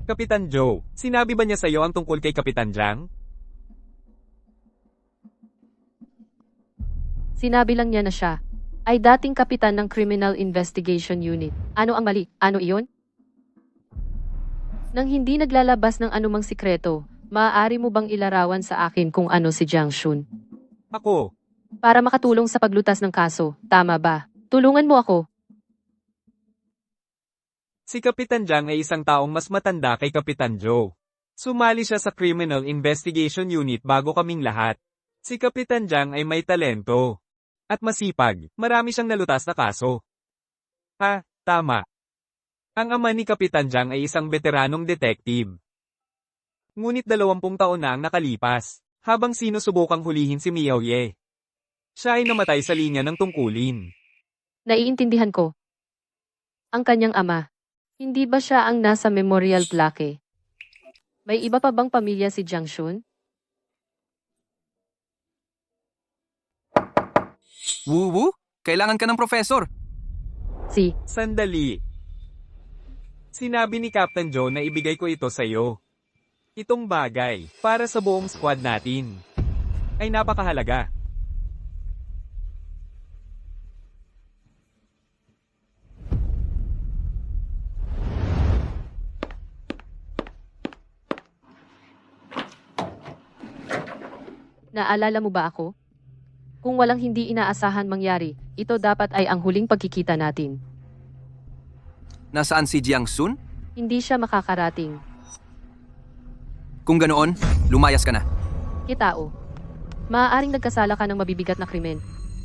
S2: Kapitan Joe, sinabi ba niya sa'yo ang tungkol kay Kapitan Jiang?
S1: Sinabi lang niya na siya ay dating kapitan ng Criminal Investigation Unit. Ano ang mali? Ano iyon? Nang hindi naglalabas ng anumang sikreto, maaari mo bang ilarawan sa akin kung ano si Jiang Shun?
S2: Ako,
S1: Para makatulong sa paglutas ng kaso, tama ba? Tulungan mo ako.
S2: si Kapitan Jiang ay isang taong mas matanda kay Kapitan Joe. Sumali siya sa Criminal Investigation Unit bago kaming lahat. Si Kapitan Jiang ay may talento. At masipag, marami siyang nalutas na kaso. Ha, tama. Ang ama ni Kapitan Jiang ay isang veteranong detective. Ngunit 20 taon na ang nakalipas, habang sinusubukang hulihin si Miao Ye. Siya ay namatay sa linya ng tungkulin.
S1: Naiintindihan ko. Ang kanyang ama. Hindi ba siya ang nasa memorial plaque? May iba pa bang pamilya si Jiang Shun?
S6: Wu? Kailangan ka ng professor.
S1: Si.
S2: Sandali. Sinabi ni Captain Joe na ibigay ko ito sa'yo. Itong bagay, para sa buong squad natin, ay napakahalaga.
S1: Naalala mo ba ako? Kung walang hindi inaasahan mangyari, ito dapat ay ang huling pagkikita natin.
S6: Nasaan si Jiang Sun?
S1: Hindi siya makakarating.
S6: Kung ganoon, lumayas ka na.
S1: Kitao. Maaaring nagkasala ka ng mabibigat na krimen.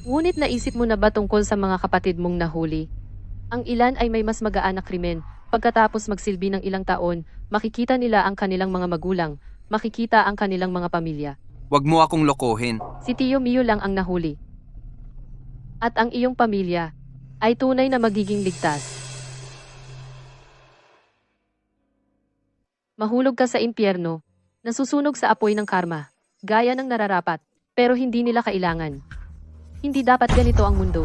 S1: Ngunit naisip mo na ba tungkol sa mga kapatid mong nahuli? Ang ilan ay may mas magaan na krimen. Pagkatapos magsilbi ng ilang taon, makikita nila ang kanilang mga magulang, makikita ang kanilang mga pamilya.
S6: Huwag mo akong lokohin.
S1: Si Tio Mio lang ang nahuli. At ang iyong pamilya ay tunay na magiging ligtas. Mahulog ka sa impyerno, nasusunog sa apoy ng karma, gaya ng nararapat, pero hindi nila kailangan. Hindi dapat ganito ang mundo.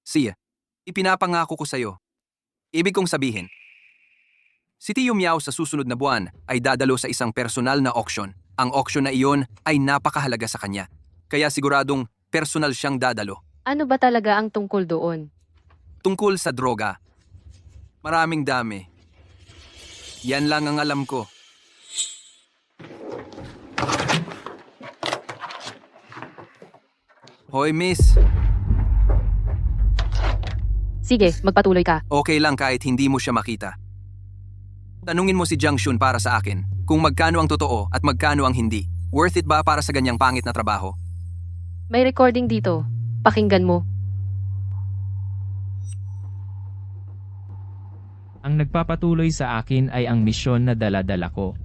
S6: Siya, ipinapangako ko sa'yo. Ibig kong sabihin, si Tio Miao sa susunod na buwan ay dadalo sa isang personal na auction. Ang auction na iyon ay napakahalaga sa kanya. Kaya siguradong personal siyang dadalo.
S1: Ano ba talaga ang tungkol doon?
S6: Tungkol sa droga. Maraming dami. Yan lang ang alam ko. Hoy, miss.
S1: Sige, magpatuloy ka.
S6: Okay lang kahit hindi mo siya makita. Tanungin mo si Jiang Shun para sa akin kung magkano ang totoo at magkano ang hindi. Worth it ba para sa ganyang pangit na trabaho?
S1: May recording dito. Pakinggan mo.
S4: Ang nagpapatuloy sa akin ay ang misyon na dala-dala ko.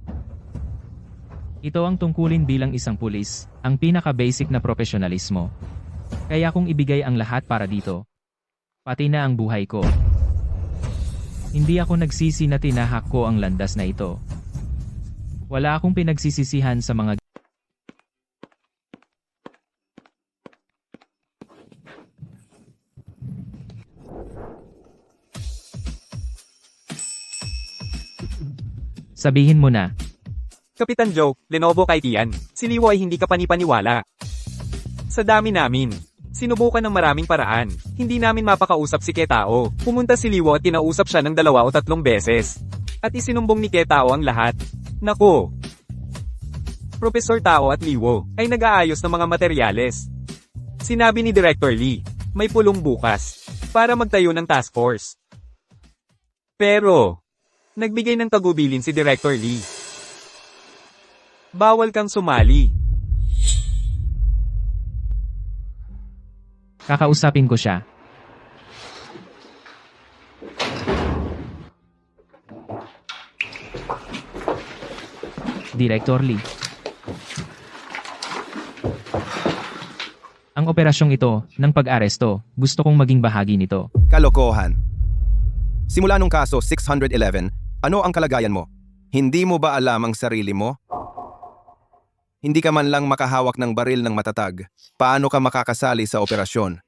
S4: Ito ang tungkulin bilang isang pulis, ang pinaka-basic na profesionalismo. Kaya kong ibigay ang lahat para dito. Pati na ang buhay ko. Hindi ako nagsisi na tinahak ko ang landas na ito. Wala akong pinagsisisihan sa mga sabihin mo na.
S2: Kapitan Joe, Lenovo kay Tian. Si Liwo ay hindi ka panipaniwala. Sa dami namin. Sinubukan ng maraming paraan. Hindi namin mapakausap si Ketao. Pumunta si Liwo at kinausap siya ng 2 o 3 beses. At isinumbong ni Ketao ang lahat. Nako! Professor Tao at Liwo ay nag-aayos ng mga materyales. Sinabi ni Director Lee, may pulong bukas para magtayo ng task force. Pero, nagbigay ng tagubilin si Director Lee. Bawal kang sumali.
S4: Kakausapin ko siya. Director Lee. Ang operasyong ito, ng pag-aresto, gusto kong maging bahagi nito.
S3: Kalokohan. Simula nung kaso 611, ano ang kalagayan mo? Hindi mo ba alam ang sarili mo? Hindi ka man lang makahawak ng baril ng matatag. Paano ka makakasali sa operasyon?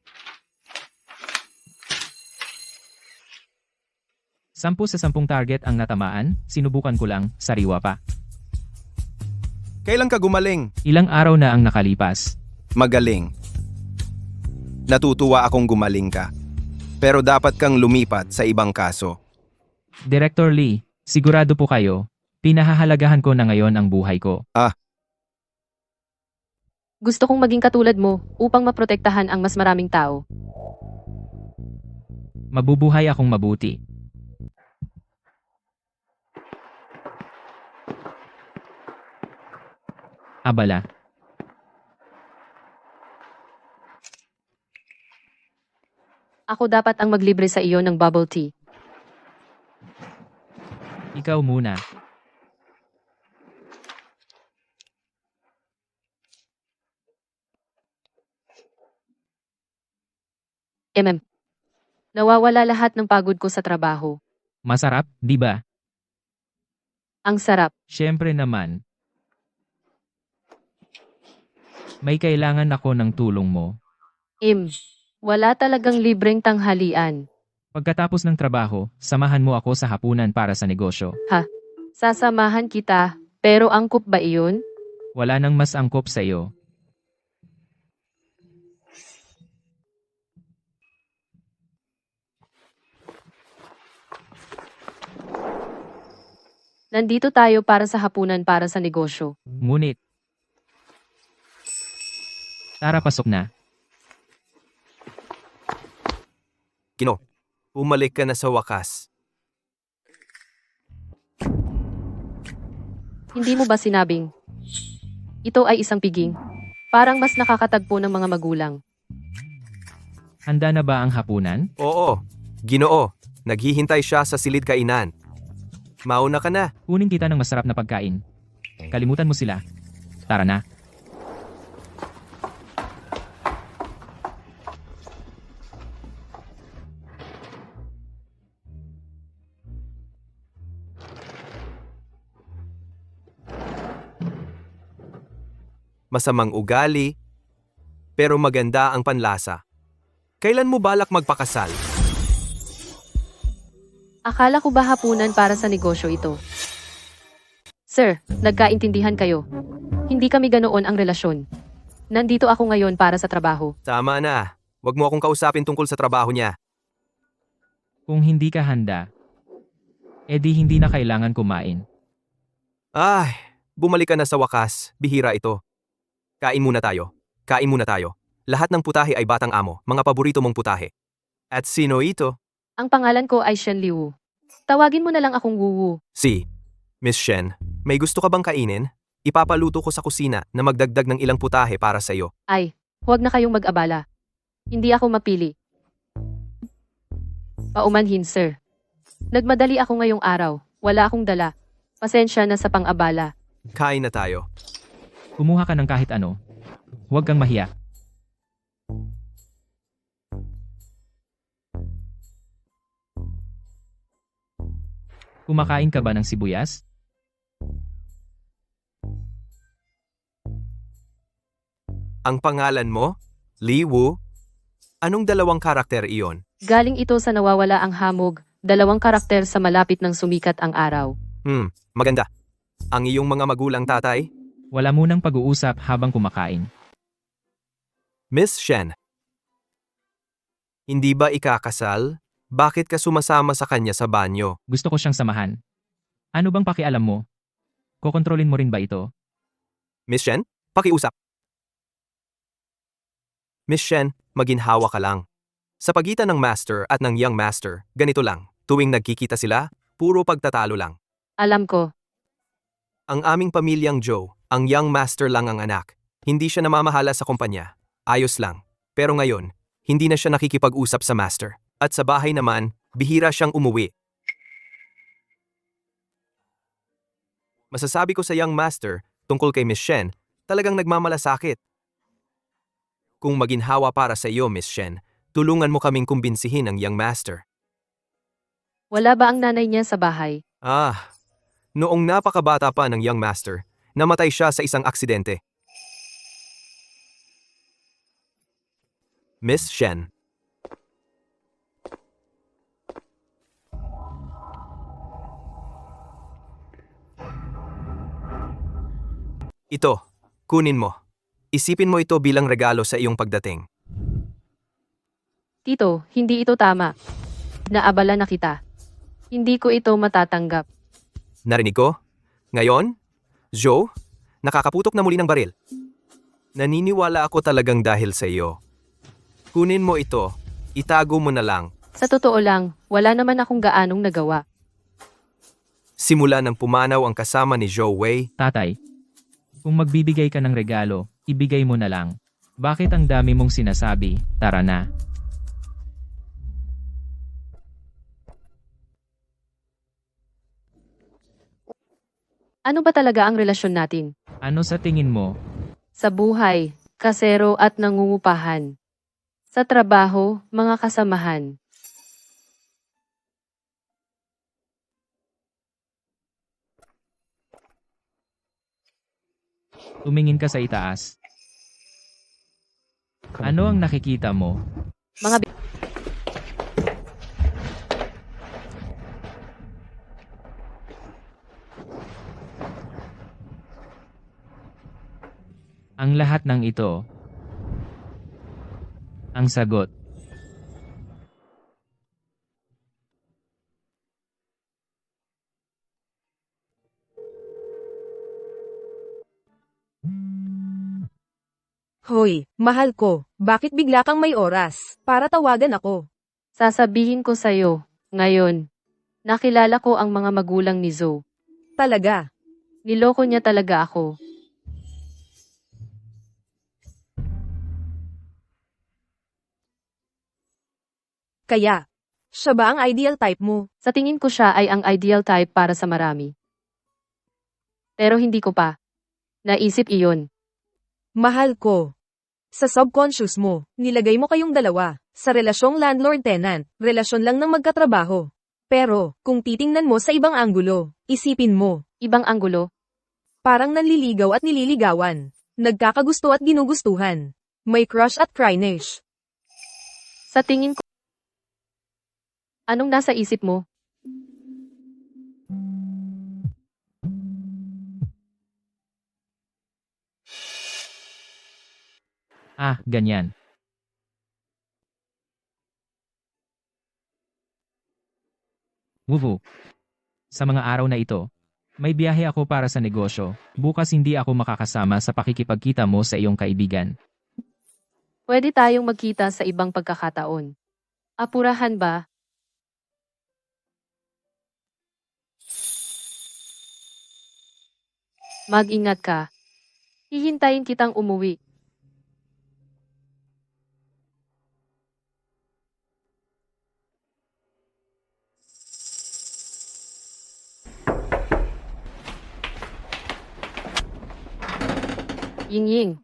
S4: 10 sa 10 target ang natamaan, sinubukan ko lang, sariwa pa.
S3: Kailan ka gumaling?
S4: Ilang araw na ang nakalipas.
S3: Magaling. Natutuwa akong gumaling ka. Pero dapat kang lumipat sa ibang kaso.
S4: Director Lee, sigurado po kayo, pinahahalagahan ko na ngayon ang buhay ko.
S1: Gusto kong maging katulad mo upang maprotektahan ang mas maraming tao.
S4: Mabubuhay akong mabuti. Abala.
S1: Ako dapat ang maglibre sa iyo ng bubble tea.
S4: Ikaw muna.
S1: Nawawala lahat ng pagod ko sa trabaho.
S4: Masarap, di ba?
S1: Ang sarap.
S4: Siyempre naman. May kailangan ako ng tulong mo.
S1: Wala talagang libreng tanghalian.
S4: Pagkatapos ng trabaho, samahan mo ako sa hapunan para sa negosyo.
S1: Sasamahan kita, pero angkop ba iyon?
S4: Wala nang mas angkop sa iyo.
S1: Nandito tayo para sa hapunan para sa negosyo.
S4: Ngunit, tara pasok na.
S6: Kino, umalik ka na sa wakas.
S1: Hindi mo ba sinabing, ito ay isang piging? Parang mas nakakatagpo ng mga magulang.
S4: Handa na ba ang hapunan?
S6: Oo, Ginoo, naghihintay siya sa silid kainan. Mauna ka na.
S4: Kunin kita ng masarap na pagkain. Kalimutan mo sila. Tara na.
S6: Masamang ugali, pero maganda ang panlasa. Kailan mo balak magpakasal?
S1: Akala ko ba hapunan para sa negosyo ito? Sir, nagkaintindihan kayo. Hindi kami ganoon ang relasyon. Nandito ako ngayon para sa trabaho.
S6: Tama na. Huwag mo akong kausapin tungkol sa trabaho niya.
S4: Kung hindi ka handa, edi hindi na kailangan kumain.
S6: Ay, bumalik ka na sa wakas. Bihira ito. Kain muna tayo. Kain muna tayo. Lahat ng putahe ay batang amo, mga paborito mong putahe. At sino ito?
S1: Ang pangalan ko ay Shen Liu. Tawagin mo na lang akong Wuwu.
S6: Si, Miss Shen, may gusto ka bang kainin? Ipapaluto ko sa kusina na magdagdag ng ilang putahe para sa iyo.
S1: Ay, huwag na kayong mag-abala. Hindi ako mapili. Paumanhin, sir. Nagmadali ako ngayong araw. Wala akong dala. Pasensya na sa pang-abala.
S3: Kain na tayo.
S4: Kumuha ka ng kahit ano. Huwag kang mahiya. Kumakain ka ba ng sibuyas?
S3: Ang pangalan mo? Li Wu? Anong dalawang karakter iyon?
S1: Galing ito sa nawawala ang hamog, 2 karakter sa malapit ng sumikat ang araw.
S3: Maganda. Ang iyong mga magulang tatay?
S4: Wala munang pag-uusap habang kumakain.
S3: Miss Shen. Hindi ba ikakasal? Bakit ka sumasama sa kanya sa banyo?
S4: Gusto ko siyang samahan. Ano bang pakialam mo? Kokontrolin mo rin ba ito?
S3: Miss Shen, pakiusap. Miss Shen, maginhawa ka lang. Sa pagitan ng master at ng young master, ganito lang. Tuwing nagkikita sila, puro pagtatalo lang.
S1: Alam ko,
S3: Ang aming pamilyang Joe, ang young master lang ang anak. Hindi siya namamahala sa kumpanya. Ayos lang. Pero ngayon, hindi na siya nakikipag-usap sa master. At sa bahay naman, bihira siyang umuwi. Masasabi ko sa young master, tungkol kay Miss Shen, talagang nagmamalasakit. Kung maginhawa para sa iyo, Miss Shen, tulungan mo kaming kumbinsihin ang young master.
S1: wala ba ang nanay niya sa bahay?
S3: Noong napakabata pa ng young master, namatay siya sa isang aksidente. Miss Shen. Ito, kunin mo. Isipin mo ito bilang regalo sa iyong pagdating.
S1: Tito, hindi ito tama. Naabala na kita. Hindi ko ito matatanggap.
S3: Narinig ko? Ngayon? Joe? Nakakaputok na muli ng baril. Naniniwala ako talagang dahil sa iyo. Kunin mo ito. Itago mo na lang.
S1: Sa totoo lang, wala naman akong gaanong nagawa.
S3: Simula nang pumanaw ang kasama ni Joe Wei,
S4: Tatay, kung magbibigay ka ng regalo, ibigay mo na lang. Bakit ang dami mong sinasabi? Tara na.
S1: Ano ba talaga ang relasyon natin?
S4: Ano sa tingin mo?
S1: Sa buhay, kasero at nangungupahan. Sa trabaho, mga kasamahan.
S4: Tumingin ka sa itaas. Ano ang nakikita mo?
S1: Mga
S4: Ang lahat ng ito. Ang sagot.
S5: Hoy, mahal ko, bakit bigla kang may oras para tawagan ako?
S1: sasabihin ko sa'yo, ngayon. Nakilala ko ang mga magulang ni Zoe.
S5: Talaga?
S1: Niloko niya talaga ako.
S5: Kaya, siya ba ang ideal type mo?
S1: Sa tingin ko siya ay ang ideal type para sa marami. Pero hindi ko pa. Naisip iyon.
S5: Mahal ko. Sa subconscious mo, nilagay mo kayong dalawa, sa relasyong landlord-tenant, relasyon lang ng magkatrabaho. Pero, kung titingnan mo sa ibang anggulo, isipin mo,
S1: Ibang anggulo.
S5: parang nanliligaw at nililigawan. Nagkakagusto at ginugustuhan. May crush at crinish.
S1: Sa tingin ko, anong nasa isip mo?
S4: Ganyan. Wuvu. Sa mga araw na ito, may biyahe ako para sa negosyo. Bukas hindi ako makakasama sa pakikipagkita mo sa iyong kaibigan.
S1: Pwede tayong magkita sa ibang pagkakataon. Apurahan ba? Mag-ingat ka. Hihintayin kitang umuwi. Ying-ying.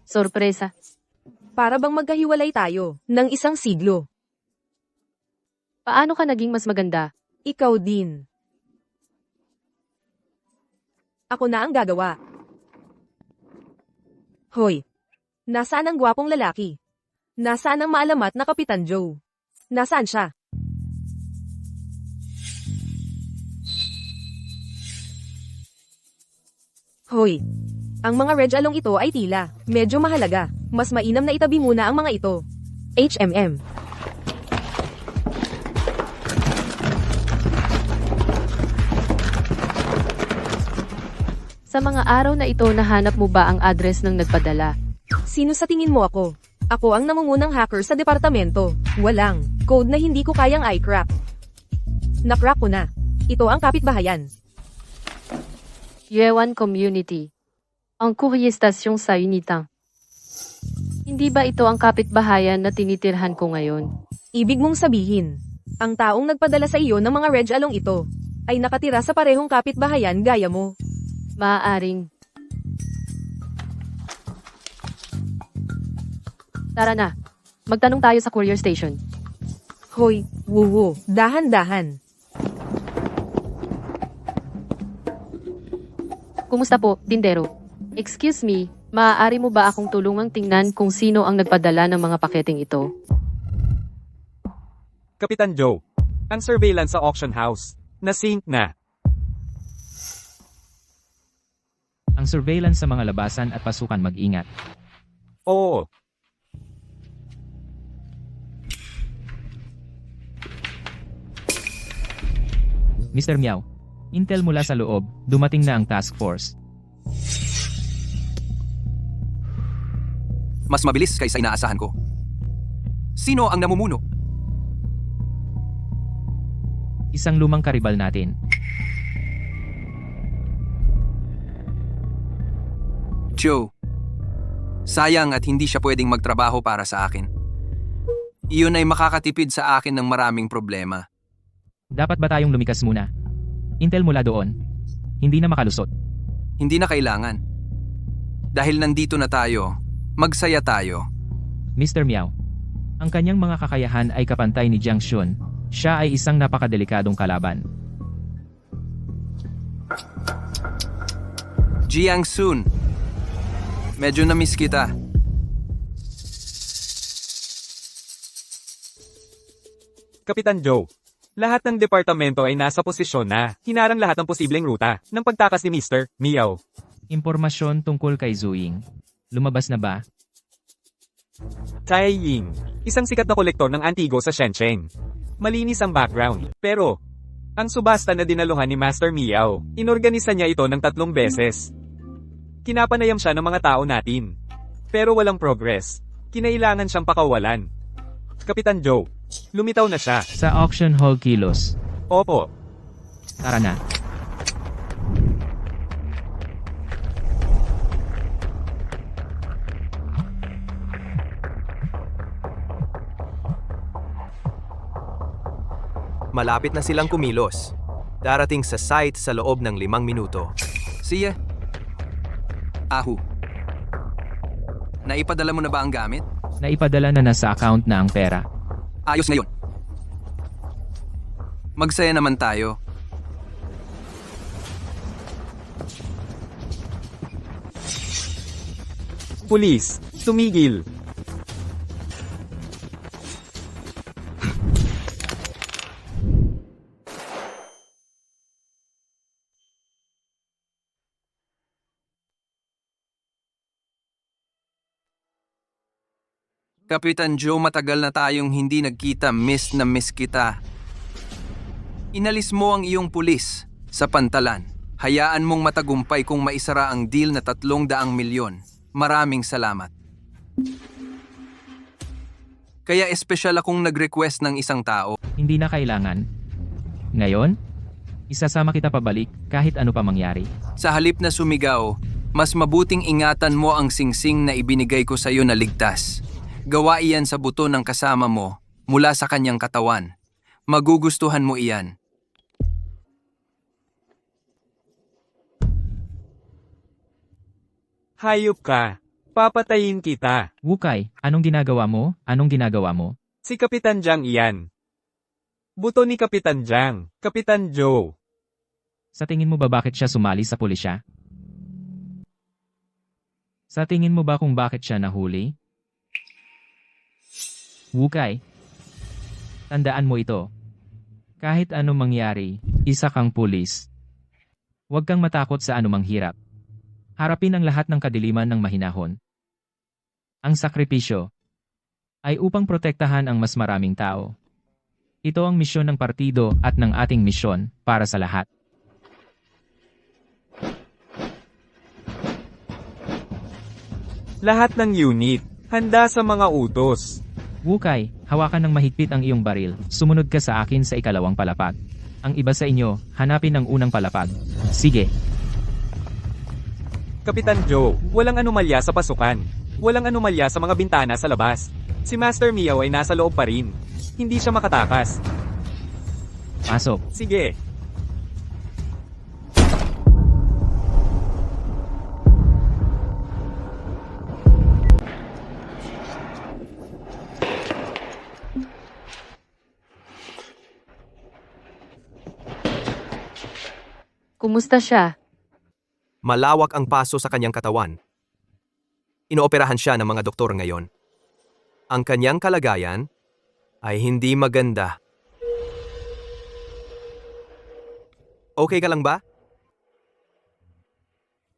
S1: Sorpresa.
S5: Para bang magkahiwalay tayo ng isang siglo.
S1: Paano ka naging mas maganda?
S5: Ikaw din. Ako na ang gagawa. Hoy. Nasaan ang gwapong lalaki? Nasaan ang maalamat na Kapitan Joe? Nasaan siya? Hoy. Ang mga red along ito ay tila medyo mahalaga. Mas mainam na itabi muna ang mga ito. HMM.
S1: Sa mga araw na ito nahanap mo ba ang address ng nagpadala?
S5: Sino sa tingin mo ako? Ako ang nangungunang hacker sa departamento. Walang code na hindi ko kayang i-crack. Na-crack ko na. Ito ang kapitbahayan.
S1: Yewan Community. Ang courrier station sa Unitan. Hindi ba ito ang kapitbahayan na tinitirhan ko ngayon?
S5: Ibig mong sabihin, ang taong nagpadala sa iyo ng mga red along ito ay nakatira sa parehong kapitbahayan gaya mo.
S1: Maaaring. Tara na. Magtanong tayo sa courier station.
S5: Hoy, wuwo, dahan-dahan.
S1: Kumusta po, tindero? Excuse me, maaari mo ba akong tulungang tingnan kung sino ang nagpadala ng mga paketeng ito?
S2: Kapitan Joe, ang surveillance sa auction house. Na-sync na.
S4: Ang surveillance sa mga labasan at pasukan mag-ingat.
S2: Oo.
S4: Mr. Meow, intel mula sa loob, dumating na ang task force.
S6: Mas mabilis kaysa inaasahan ko. Sino ang namumuno?
S4: Isang lumang karibal natin.
S6: Joe. Sayang at hindi siya pwedeng magtrabaho para sa akin. Iyon ay makakatipid sa akin ng maraming problema.
S4: Dapat ba tayong lumikas muna? Intel mula doon. Hindi na makalusot.
S6: Hindi na kailangan. Dahil nandito na tayo, magsaya tayo.
S4: Mr. Meow, ang kanyang mga kakayahan ay kapantay ni Jiang Shun. Siya ay isang napakadelikadong kalaban.
S6: Jiang Sun. Medyo na-miss kita.
S2: Kapitan Joe, lahat ng departamento ay nasa posisyon na hinarang lahat ng posibleng ruta ng pagtakas ni Mr. Meow.
S4: Impormasyon tungkol kay Zuying. Lumabas na ba?
S2: Tai Ying, isang sikat na kolektor ng antigo sa Shenzhen. Malinis ang background, pero ang subasta na dinaluhan ni Master Meow, inorganisa niya ito ng 3 beses. Kinapanayam siya ng mga tao natin. Pero walang progress. Kinailangan siyang pakawalan. Kapitan Joe, lumitaw na siya.
S4: Sa auction hall kilos.
S2: Opo.
S4: Tara na.
S3: Malapit na silang kumilos. Darating sa site sa loob ng 5 minuto.
S6: Siya. Ahu. Naipadala mo na ba ang gamit?
S4: Naipadala na sa account na ang pera.
S6: Ayos ngayon. Magsaya naman tayo.
S2: Pulis, tumigil.
S6: Kapitan Joe, matagal na tayong hindi nagkita, miss na miss kita. Inalis mo ang iyong pulis sa pantalan. Hayaan mong matagumpay kung maisara ang deal na 300 milyon. Maraming salamat. Kaya espesyal akong nag-request ng isang tao.
S4: Hindi na kailangan. Ngayon, isasama kita pabalik kahit ano pa mangyari.
S6: Sa halip na sumigaw, mas mabuting ingatan mo ang singsing na ibinigay ko sa iyo na ligtas. Gawa iyan sa buto ng kasama mo mula sa kanyang katawan. Magugustuhan mo iyan.
S2: Hayop ka. Papatayin kita.
S4: Wukay, anong ginagawa mo? Anong ginagawa mo?
S2: Si Kapitan Jiang iyan. Buto ni Kapitan Jiang. Kapitan Joe.
S4: Sa tingin mo ba bakit siya sumali sa pulisya? Sa tingin mo ba kung bakit siya nahuli? Wukay, tandaan mo ito. Kahit anong mangyari, isa kang pulis. Huwag kang matakot sa anumang hirap. Harapin ang lahat ng kadiliman ng mahinahon. Ang sakripisyo ay upang protektahan ang mas maraming tao. Ito ang misyon ng partido at ng ating misyon para sa lahat.
S2: Lahat ng unit. Handa sa mga utos.
S4: Wukay, hawakan ng mahigpit ang iyong baril. Sumunod ka sa akin sa ikalawang palapag. Ang iba sa inyo, hanapin ang unang palapag. Sige.
S2: Kapitan Joe, walang anomalya sa pasukan. Walang anomalya sa mga bintana sa labas. Si Master Miao ay nasa loob pa rin. Hindi siya makatakas.
S4: Pasok.
S2: Sige.
S1: Kumusta siya?
S6: Malawak ang paso sa kanyang katawan. Inooperahan siya ng mga doktor ngayon. Ang kanyang kalagayan ay hindi maganda. Okay ka lang ba?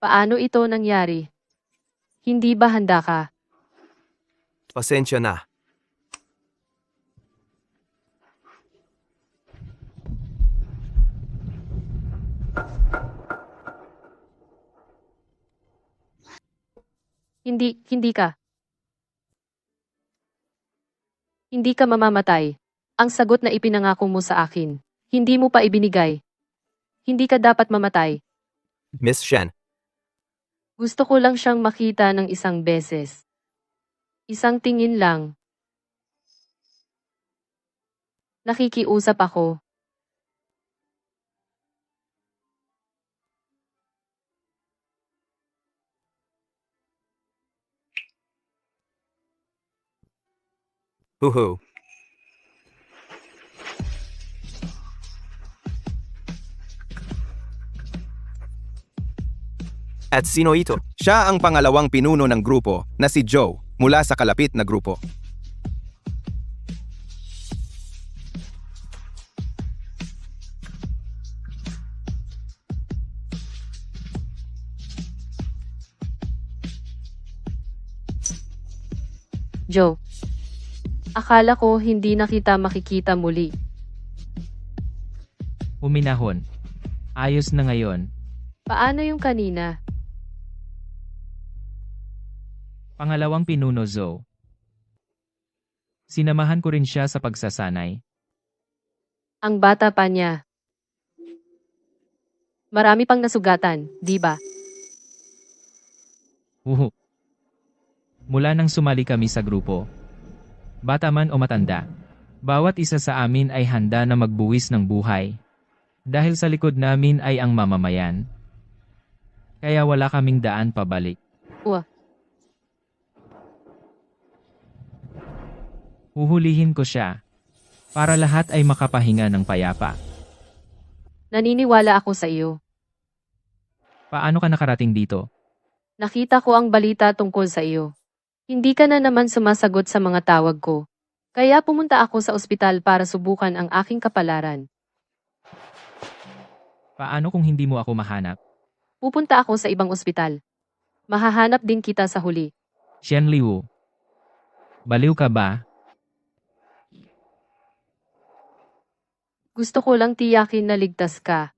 S1: Paano ito nangyari? Hindi ba handa ka?
S6: Pasensya na.
S1: Hindi ka. Hindi ka mamamatay. Ang sagot na ipinangako mo sa akin. Hindi mo pa ibinigay. Hindi ka dapat mamatay.
S6: Miss Shen,
S1: Gusto ko lang siyang makita ng isang beses. Isang tingin lang. Nakikiusap ako.
S6: huhu. At sino ito?
S3: Siya ang pangalawang pinuno ng grupo na si Joe mula sa kalapit na grupo.
S1: Joe. Akala ko hindi na kita makikita muli.
S4: Uminahon. Ayos na ngayon.
S1: Paano yung kanina?
S4: Pangalawang pinuno Zoe. Sinamahan ko rin siya sa pagsasanay.
S1: Ang bata pa niya. Marami pang nasugatan, di ba?
S4: Uhu. Mula nang sumali kami sa grupo, bata man o matanda, bawat isa sa amin ay handa na magbuwis ng buhay. Dahil sa likod namin ay ang mamamayan. Kaya wala kaming daan pabalik.
S1: Uwa.
S4: Huhulihin ko siya para lahat ay makapahinga ng payapa.
S1: Naniniwala ako sa iyo.
S4: Paano ka nakarating dito?
S1: Nakita ko ang balita tungkol sa iyo. Hindi ka na naman sumasagot sa mga tawag ko. Kaya pumunta ako sa ospital para subukan ang aking kapalaran.
S4: Paano kung hindi mo ako mahanap?
S1: Pupunta ako sa ibang ospital. Mahahanap din kita sa huli.
S4: Shen Liu. Baliw ka ba?
S1: Gusto ko lang tiyakin na ligtas ka.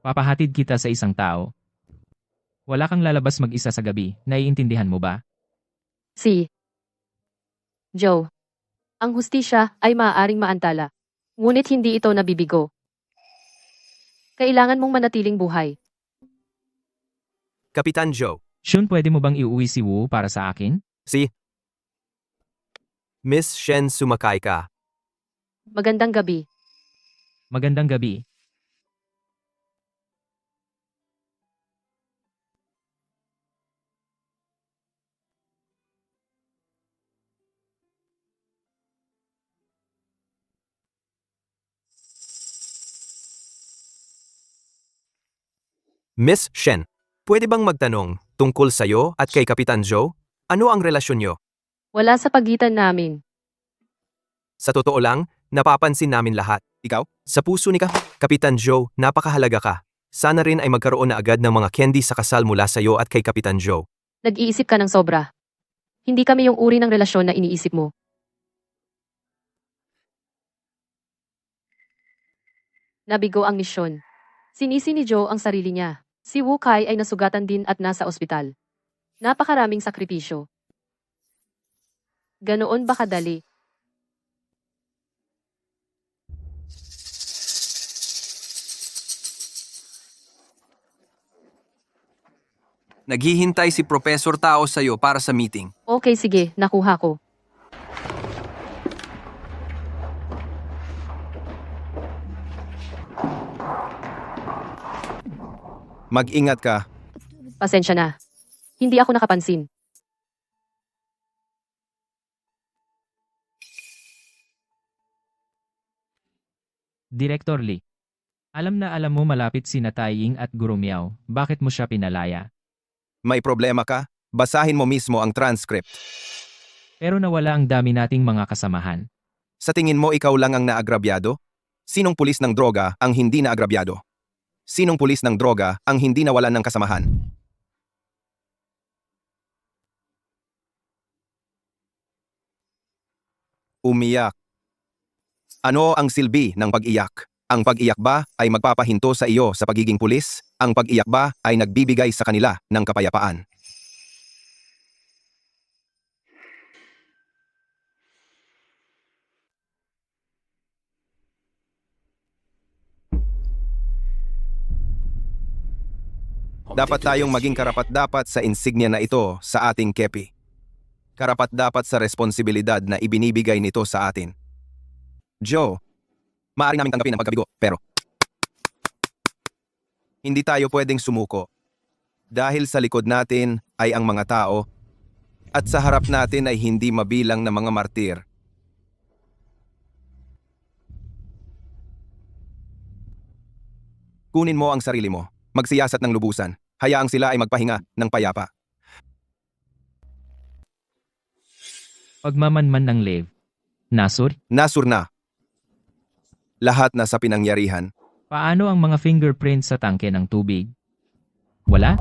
S4: Papahatid kita sa isang tao. Wala kang lalabas mag-isa sa gabi, naiintindihan mo ba?
S1: Si Joe. Ang hustisya ay maaaring maantala. Ngunit hindi ito nabibigo. Kailangan mong manatiling buhay.
S6: Kapitan Joe.
S4: Shun, pwede mo bang iuwi si Wu para sa akin?
S6: Si Miss Shen, sumakay ka.
S1: Magandang gabi.
S4: Magandang gabi.
S6: Miss Shen, pwede bang magtanong tungkol sa'yo at kay Kapitan Joe? Ano ang relasyon nyo?
S1: Wala sa pagitan namin.
S6: Sa totoo lang, napapansin namin lahat.
S3: Ikaw?
S6: Sa puso ni Kapitan Joe, napakahalaga ka. Sana rin ay magkaroon na agad ng mga candy sa kasal mula sa'yo at kay Kapitan Joe.
S1: Nag-iisip ka ng sobra. Hindi kami yung uri ng relasyon na iniisip mo. Nabigo ang misyon. Sinisi ni Joe ang sarili niya. Si Wu Kai ay nasugatan din at nasa ospital. Napakaraming sakripisyo. Ganoon ba kadali?
S6: Naghihintay si Professor Tao sa'yo para sa meeting.
S1: Okay, sige, nakuha ko.
S3: Mag-ingat ka.
S1: Pasensya na. Hindi ako nakapansin.
S4: Director Lee. Alam na alam mo malapit si Nataying at Guru Miao. Bakit mo siya pinalaya?
S3: May problema ka? Basahin mo mismo ang transcript.
S4: Pero nawala ang dami nating mga kasamahan.
S3: Sa tingin mo ikaw lang ang naagrabyado? Sinong pulis ng droga ang hindi naagrabyado? Sinong pulis ng droga ang hindi nawalan ng kasamahan? Umiyak. Ano ang silbi ng pag-iyak? Ang pag-iyak ba ay magpapahinto sa iyo sa pagiging pulis? Ang pag-iyak ba ay nagbibigay sa kanila ng kapayapaan? Dapat tayong maging karapat-dapat sa insignia na ito sa ating kepi. Karapat-dapat sa responsibilidad na ibinibigay nito sa atin. Joe, maaari namin tanggapin ang pagkabigo, pero hindi tayo pwedeng sumuko. Dahil sa likod natin ay ang mga tao at sa harap natin ay hindi mabilang na mga martir. Kunin mo ang sarili mo. Magsiyasat ng lubusan. Hayaang sila ay magpahinga ng payapa.
S4: Pagmamanman ng Lev. Nasur,
S3: Nasur na. Lahat na sa pinangyarihan.
S4: paano ang mga fingerprints sa tangke ng tubig? Wala?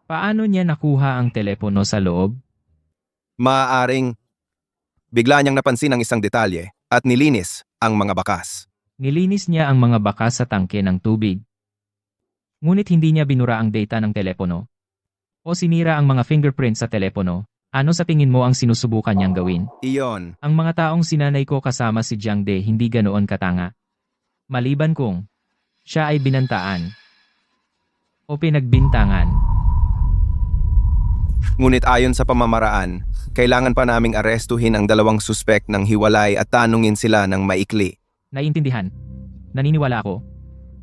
S4: Paano niya nakuha ang telepono sa loob?
S3: Maaaring bigla niyang napansin ang isang detalye at nilinis ang mga bakas.
S4: Nilinis niya ang mga bakas sa tangke ng tubig. Ngunit hindi niya binura ang data ng telepono. O sinira ang mga fingerprints sa telepono. Ano sa tingin mo ang sinusubukan niyang gawin?
S3: Iyon.
S4: Ang mga taong sinanay ko kasama si Jiang De hindi ganoon katanga. Maliban kung siya ay binantaan o pinagbintangan.
S3: Ngunit ayon sa pamamaraan, kailangan pa naming arestuhin ang dalawang suspek ng hiwalay at tanungin sila ng maikli.
S4: Naiintindihan. Naniniwala ako.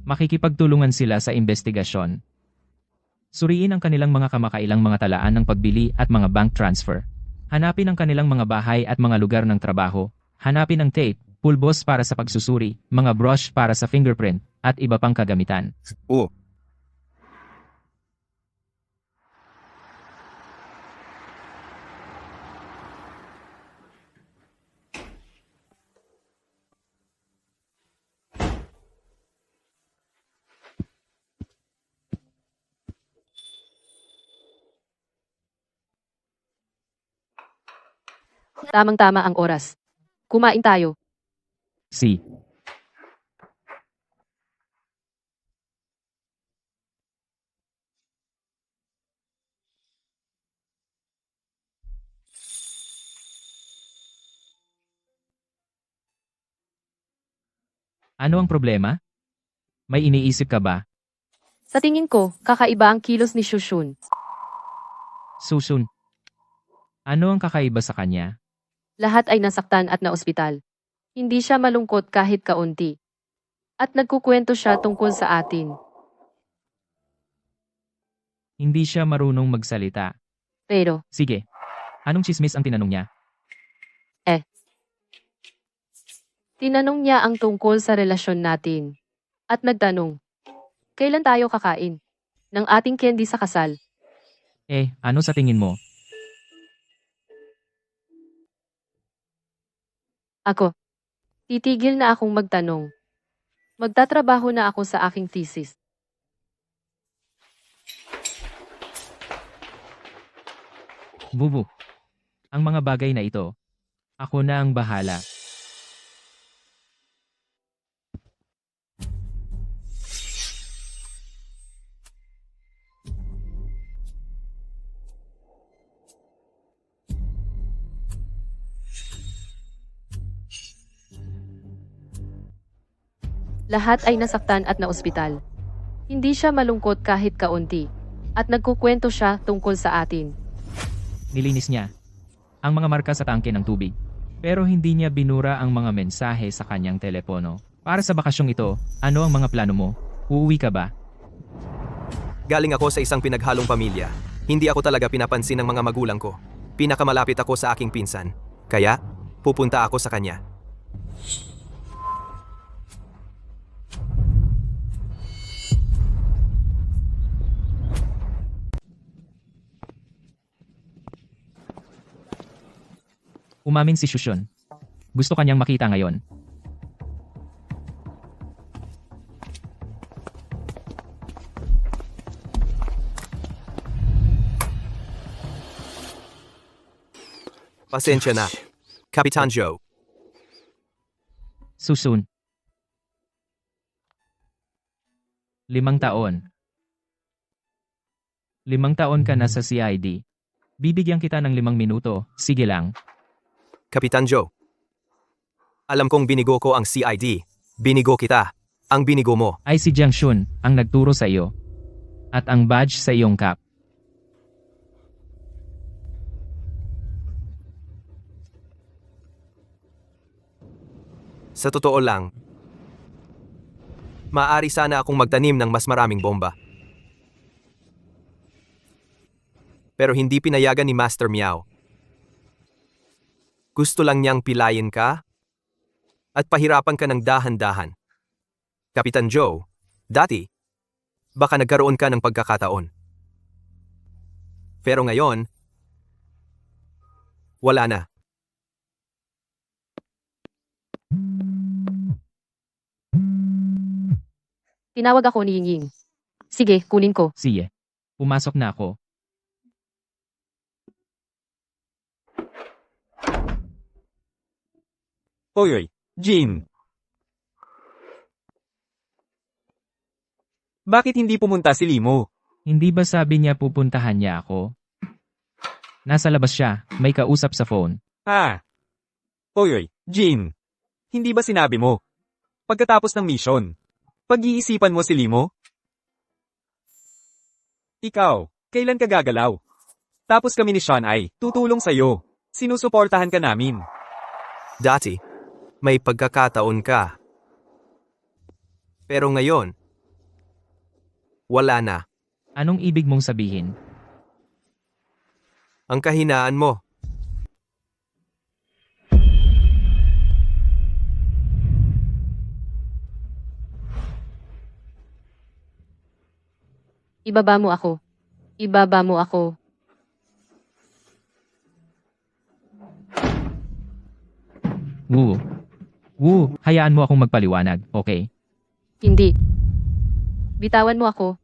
S4: Makikipagtulungan sila sa investigasyon. Suriin ang kanilang mga kamakailang mga talaan ng pagbili at mga bank transfer. Hanapin ang kanilang mga bahay at mga lugar ng trabaho. Hanapin ang tape, pulbos para sa pagsusuri, mga brush para sa fingerprint, at iba pang kagamitan.
S1: Tamang-tama ang oras. Kumain tayo.
S4: C. Ano ang problema? May iniisip ka ba?
S1: Sa tingin ko, kakaiba ang kilos ni Shushun.
S4: Susun. Ano ang kakaiba sa kanya?
S1: Lahat ay nasaktan at naospital. Hindi siya malungkot kahit kaunti. At nagkukwento siya tungkol sa atin.
S4: Hindi siya marunong magsalita.
S1: Pero,
S4: Sige. Anong chismis ang tinanong niya?
S1: tinanong niya ang tungkol sa relasyon natin. At nagtanong, kailan tayo kakain? Ng ating candy sa kasal.
S4: Ano sa tingin mo?
S1: Ako, titigil na akong magtanong. Magtatrabaho na ako sa aking thesis.
S4: Bubu. Ang mga bagay na ito. Ako na ang bahala.
S1: Lahat ay nasaktan at naospital. Hindi siya malungkot kahit kaunti. At nagkukwento siya tungkol sa atin.
S4: Nilinis niya ang mga marka sa tangke ng tubig. Pero hindi niya binura ang mga mensahe sa kanyang telepono. Para sa bakasyong ito, ano ang mga plano mo? Uuwi ka ba?
S3: Galing ako sa isang pinaghalong pamilya. Hindi ako talaga pinapansin ng mga magulang ko. Pinakamalapit ako sa aking pinsan. Kaya, pupunta ako sa kanya.
S4: Umamin si Shushun. Gusto kanyang makita ngayon.
S3: Pasensya na, Kapitan Joe.
S4: Susun. 5 taon. 5 taon ka na sa CID. Bibigyan kita ng 5 minuto. Sige lang.
S3: Kapitan Joe. Alam kong binigo ko ang CID. Binigo kita. Ang binigo mo.
S4: Ay si Jiang Shun ang nagturo sa iyo. At ang badge sa iyong cap.
S3: Sa totoo lang, maaari sana akong magtanim ng mas maraming bomba. Pero hindi pinayagan ni Master Meow. Gusto lang niyang pilayin ka at pahirapan ka ng dahan-dahan. Kapitan Joe, dati, baka nagkaroon ka ng pagkakataon. Pero ngayon, wala na.
S1: Tinawag ako ni Yingying. Sige, kunin ko.
S4: Sige. Pumasok na ako.
S2: Oy, Jean. Bakit hindi pumunta si Limo?
S4: Hindi ba sabi niya pupuntahan niya ako? Nasa labas siya. May kausap sa phone.
S2: Oy, Jean. Hindi ba sinabi mo? Pagkatapos ng mission, pag-iisipan mo si Limo? Ikaw, kailan ka gagalaw? Tapos kami ni Sean ay tutulong sa'yo. Sinusuportahan ka namin.
S3: Dati, may pagkakataon ka. Pero ngayon, wala na.
S4: Anong ibig mong sabihin?
S3: Ang kahinaan mo.
S1: Ibaba mo ako. Ibaba mo ako.
S4: Hayaan mo akong magpaliwanag, okay?
S1: Hindi. Bitawan mo ako.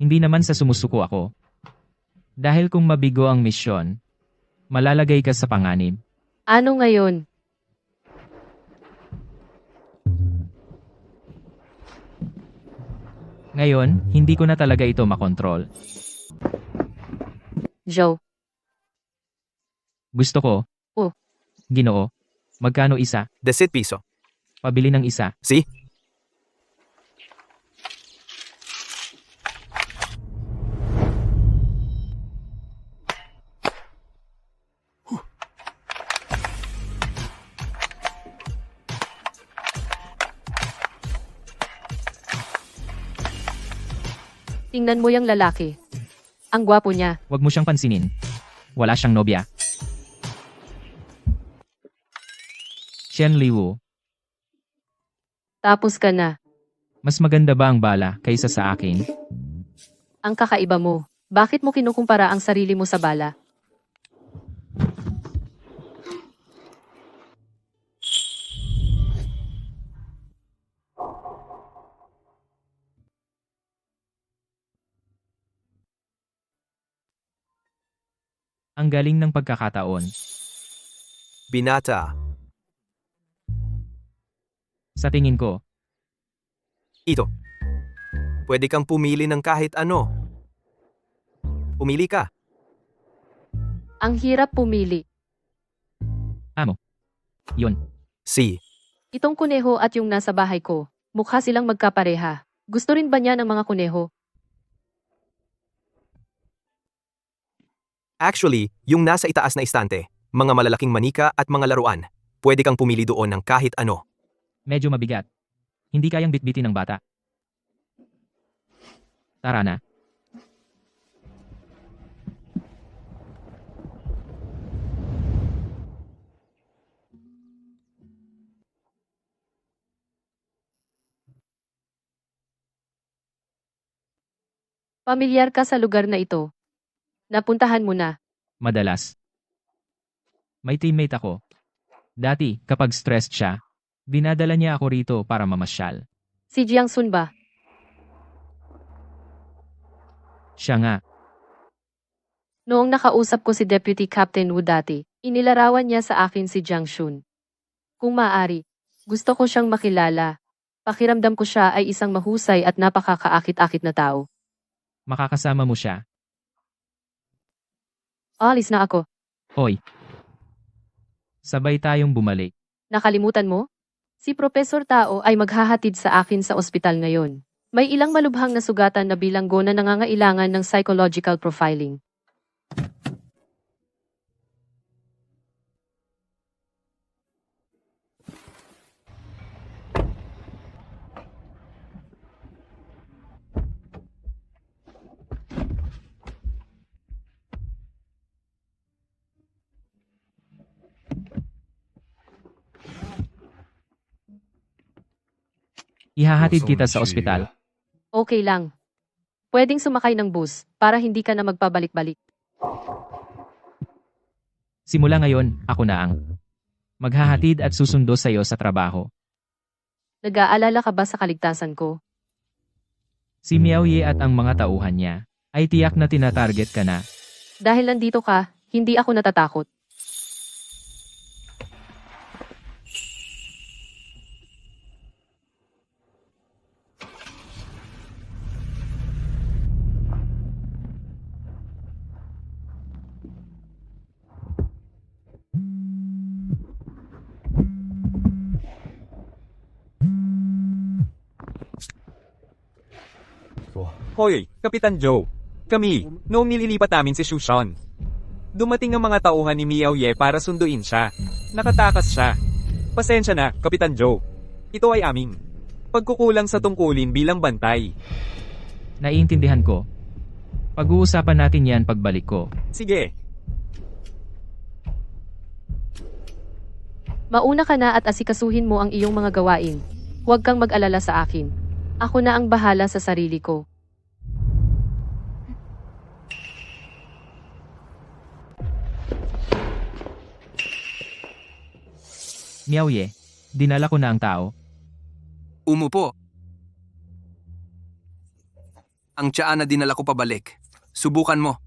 S4: Hindi naman sa sumusuko ako. Dahil kung mabigo ang misyon, Malalagay ka sa panganib.
S1: Ano ngayon?
S4: Ngayon, hindi ko na talaga ito makontrol.
S1: Joe,
S4: Gusto ko.
S1: Oh.
S4: Ginoo. Magkano isa?
S3: 10 piso.
S4: Pabili ng isa.
S3: Si?
S1: tingnan mo yung lalaki. Ang gwapo niya.
S4: Huwag mo siyang pansinin. Wala siyang nobya. Shen Liwu,
S1: Tapos ka na.
S4: mas maganda ba ang bala kaysa sa akin?
S1: Ang kakaiba mo. Bakit mo kinukumpara ang sarili mo sa bala?
S4: Ang galing ng pagkakataon.
S3: Binata.
S4: Sa tingin ko,
S3: Ito. Pwede kang pumili ng kahit ano. Pumili ka.
S1: Ang hirap pumili.
S4: yun.
S3: Si.
S1: Itong kuneho at yung nasa bahay ko. Mukha silang magkapareha. Gusto rin ba niya ng mga kuneho?
S3: Actually, yung nasa itaas na istante, mga malalaking manika at mga laruan. Pwede kang pumili doon ng kahit ano.
S4: Medyo mabigat. Hindi kayang bitbitin ng bata. Tara na.
S1: Pamilyar ka sa lugar na ito. Napuntahan mo na.
S4: Madalas. May teammate ako. Dati, kapag stressed siya, dinadala niya ako rito para mamasyal.
S1: Si Jiangsun ba?
S4: Siya nga,
S1: Noong nakausap ko si Deputy Captain Wu dati, inilarawan niya sa akin si Jiang Shun. Kung maaari, gusto ko siyang makilala. Pakiramdam ko siya ay isang mahusay at napakakaakit-akit na tao.
S4: makakasama mo siya.
S1: Alis na ako.
S4: Hoy. Sabay tayong bumalik.
S1: Nakalimutan mo? Si Professor Tao ay maghahatid sa akin sa ospital ngayon. May ilang malubhang na sugatan na bilanggo na nangangailangan ng psychological profiling.
S4: Ihahatid kita sa ospital.
S1: Okay lang. Pwedeng sumakay ng bus para hindi ka na magpabalik-balik.
S4: Simula ngayon, ako na ang maghahatid at susundo sa iyo sa trabaho.
S1: Nag-aalala ka ba sa kaligtasan ko?
S4: Si Miaoye at ang mga tauhan niya ay tiyak na tinatarget ka na.
S1: Dahil nandito ka, hindi ako natatakot.
S2: Hoy, Kapitan Joe. Kami, noong nililipat namin si Shushan. Dumating ang mga tauhan ni Miaoye para sunduin siya. Nakatakas siya. Pasensya na, Kapitan Joe. Ito ay aming pagkukulang sa tungkulin bilang bantay.
S4: Naiintindihan ko. Pag-uusapan natin yan pagbalik ko.
S2: Sige,
S1: Mauna ka na at asikasuhin mo ang iyong mga gawain. Huwag kang mag-alala sa akin. Ako na ang bahala sa sarili ko.
S4: Miaoye, dinala ko na ang tao.
S6: Umupo. Ang tiyaan na dinala ko pabalik. Subukan mo.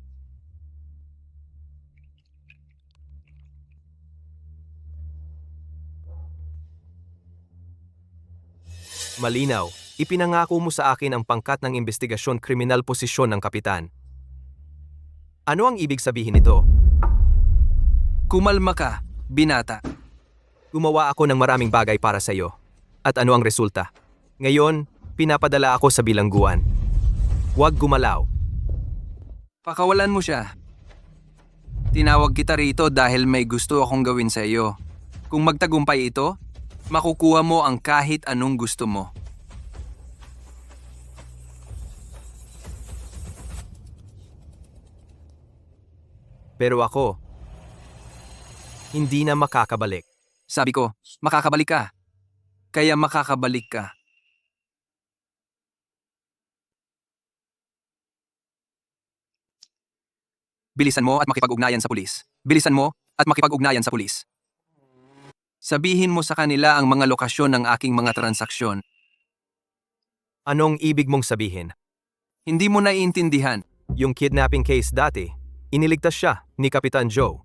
S3: Malinaw, ipinangako mo sa akin ang pangkat ng investigasyon kriminal posisyon ng kapitan. Ano ang ibig sabihin nito?
S6: Kumalma ka, binata.
S3: Gumawa ako ng maraming bagay para sa iyo. At ano ang resulta? Ngayon, pinapadala ako sa bilangguan. Huwag gumalaw.
S6: Pakawalan mo siya. Tinawag kita rito dahil may gusto akong gawin sa iyo. Kung magtagumpay ito, makukuha mo ang kahit anong gusto mo.
S3: Pero ako, hindi na makakabalik.
S6: Sabi ko, makakabalik ka. Kaya makakabalik ka. Bilisan mo at makipag-ugnayan sa pulis. Bilisan mo at makipag-ugnayan sa pulis. Sabihin mo sa kanila ang mga lokasyon ng aking mga transaksyon.
S3: Anong ibig mong sabihin?
S6: Hindi mo naiintindihan.
S3: Yung kidnapping case dati, iniligtas siya ni Kapitan Joe.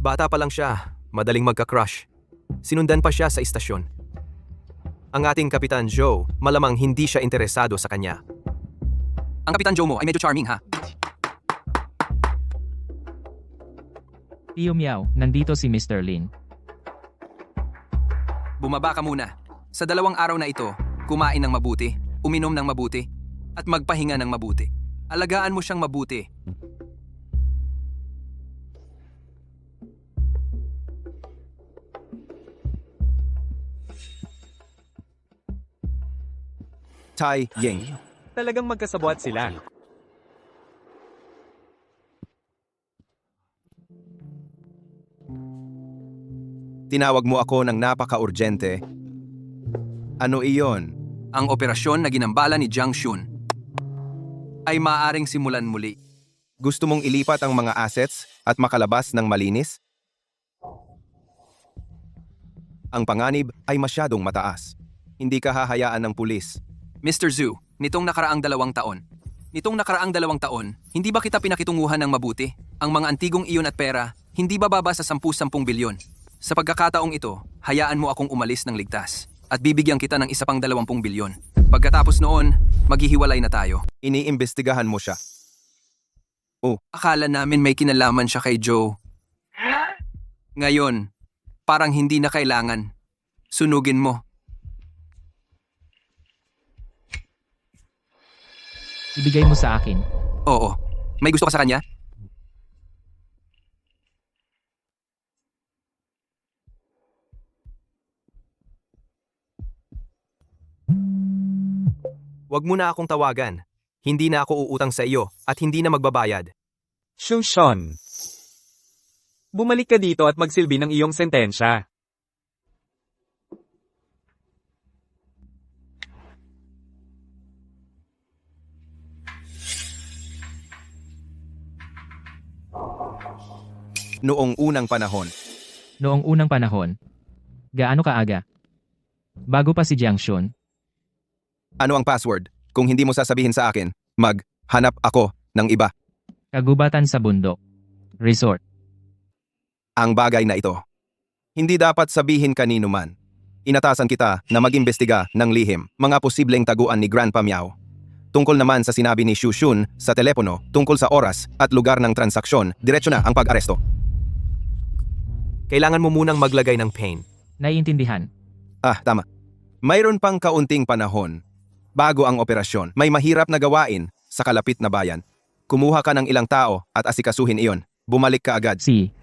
S3: Bata pa lang siya, madaling magka-crush. Sinundan pa siya sa istasyon. Ang ating Kapitan Joe, malamang hindi siya interesado sa kanya.
S6: Ang Kapitan Joe mo ay medyo charming ha.
S4: Tio Meow, nandito si Mr. Lin.
S6: Bumaba ka muna. Sa 2 araw na ito, kumain ng mabuti, uminom ng mabuti, at magpahinga ng mabuti. Alagaan mo siyang mabuti.
S3: Tai Ying.
S2: Talagang magkasabwat sila.
S3: Tinawag mo ako ng napaka-urgente. Ano iyon?
S6: Ang operasyon na ginambala ni Jiang Shun ay maaaring simulan muli.
S3: Gusto mong ilipat ang mga assets at makalabas ng malinis? Ang panganib ay masyadong mataas. Hindi ka hahayaan ng pulis.
S6: Mr. Zhu, nitong nakaraang 2 taon. Nitong nakaraang 2 taon, hindi ba kita pinakitunguhan ng mabuti? Ang mga antigong iyon at pera, hindi bababa sa 10-10 bilyon. Sa pagkakataong ito, hayaan mo akong umalis ng ligtas at bibigyan kita ng isa pang 20 bilyon. Pagkatapos noon, maghihiwalay na tayo.
S3: Iniimbestigahan mo siya.
S6: Akala namin may kinalaman siya kay Joe. Ngayon, parang hindi na kailangan. Sunugin mo.
S4: Ibigay mo sa akin.
S6: Oo. May gusto ka sa kanya?
S3: Huwag mo na akong tawagan. Hindi na ako uutang sa iyo at hindi na magbabayad.
S2: Shun. Bumalik ka dito at magsilbi ng iyong sentensya.
S3: Noong unang panahon,
S4: Noong unang panahon. Gaano kaaga? Bago pa si Jiang Shun.
S3: ano ang password? Kung hindi mo sasabihin sa akin, maghanap ako ng iba.
S4: Kagubatan sa bundok. Resort.
S3: Ang bagay na ito. Hindi dapat sabihin kanino man. Inatasan kita na mag-imbestiga ng lihim, mga posibleng taguan ni Grandpa Meow. Tungkol naman sa sinabi ni Xu Shun sa telepono tungkol sa oras at lugar ng transaksyon, diretso na ang pag-aresto. Kailangan mo munang maglagay ng pain.
S4: Naiintindihan.
S3: Tama. Mayroon pang kaunting panahon. Bago ang operasyon, may mahirap na gawain sa kalapit na bayan. Kumuha ka ng ilang tao at asikasuhin iyon. Bumalik ka agad.
S4: Si.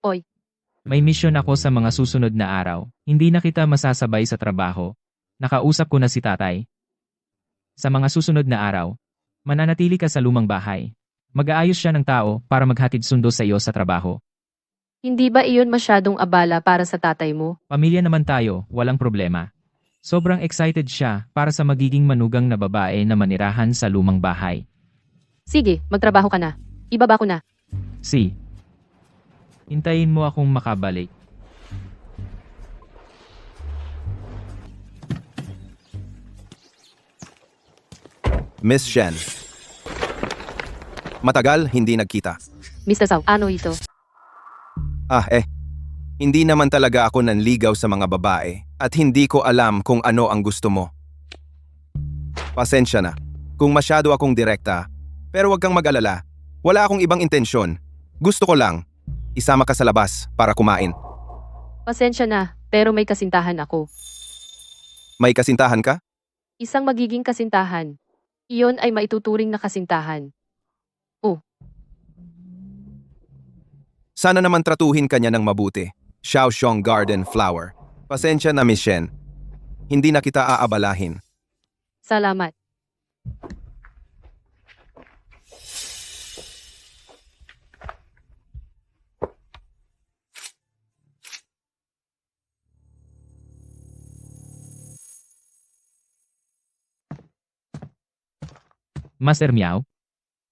S1: Oy,
S4: May misyon ako sa mga susunod na araw. Hindi na kita masasabay sa trabaho. Nakausap ko na si tatay. Sa mga susunod na araw, mananatili ka sa lumang bahay. Mag-aayos siya ng tao para maghatid sundo sa iyo sa trabaho.
S1: hindi ba iyon masyadong abala para sa tatay mo?
S4: Pamilya naman tayo, walang problema. Sobrang excited siya para sa magiging manugang na babae na manirahan sa lumang bahay.
S1: Sige, magtrabaho ka na. Ibaba ko na.
S4: Si. Hintayin mo akong makabalik.
S3: Miss Shen. Matagal hindi nagkita.
S1: Mr. Zhao, ano ito?
S3: Hindi naman talaga ako nanligaw sa mga babae at hindi ko alam kung ano ang gusto mo. Pasensya na kung masyado akong direkta, pero wag kang mag-alala. Wala akong ibang intensyon. Gusto ko lang isama ka sa labas para kumain.
S1: Pasensya na, pero may kasintahan ako.
S3: May kasintahan ka?
S1: Isang magiging kasintahan. Iyon ay maituturing na kasintahan.
S3: Sana naman tratuhin ka niya ng mabuti. Xiaoxiong Garden Flower. Pasensya na, Miss Shen. Hindi na kita aabalahin.
S1: Salamat.
S4: Master Miao?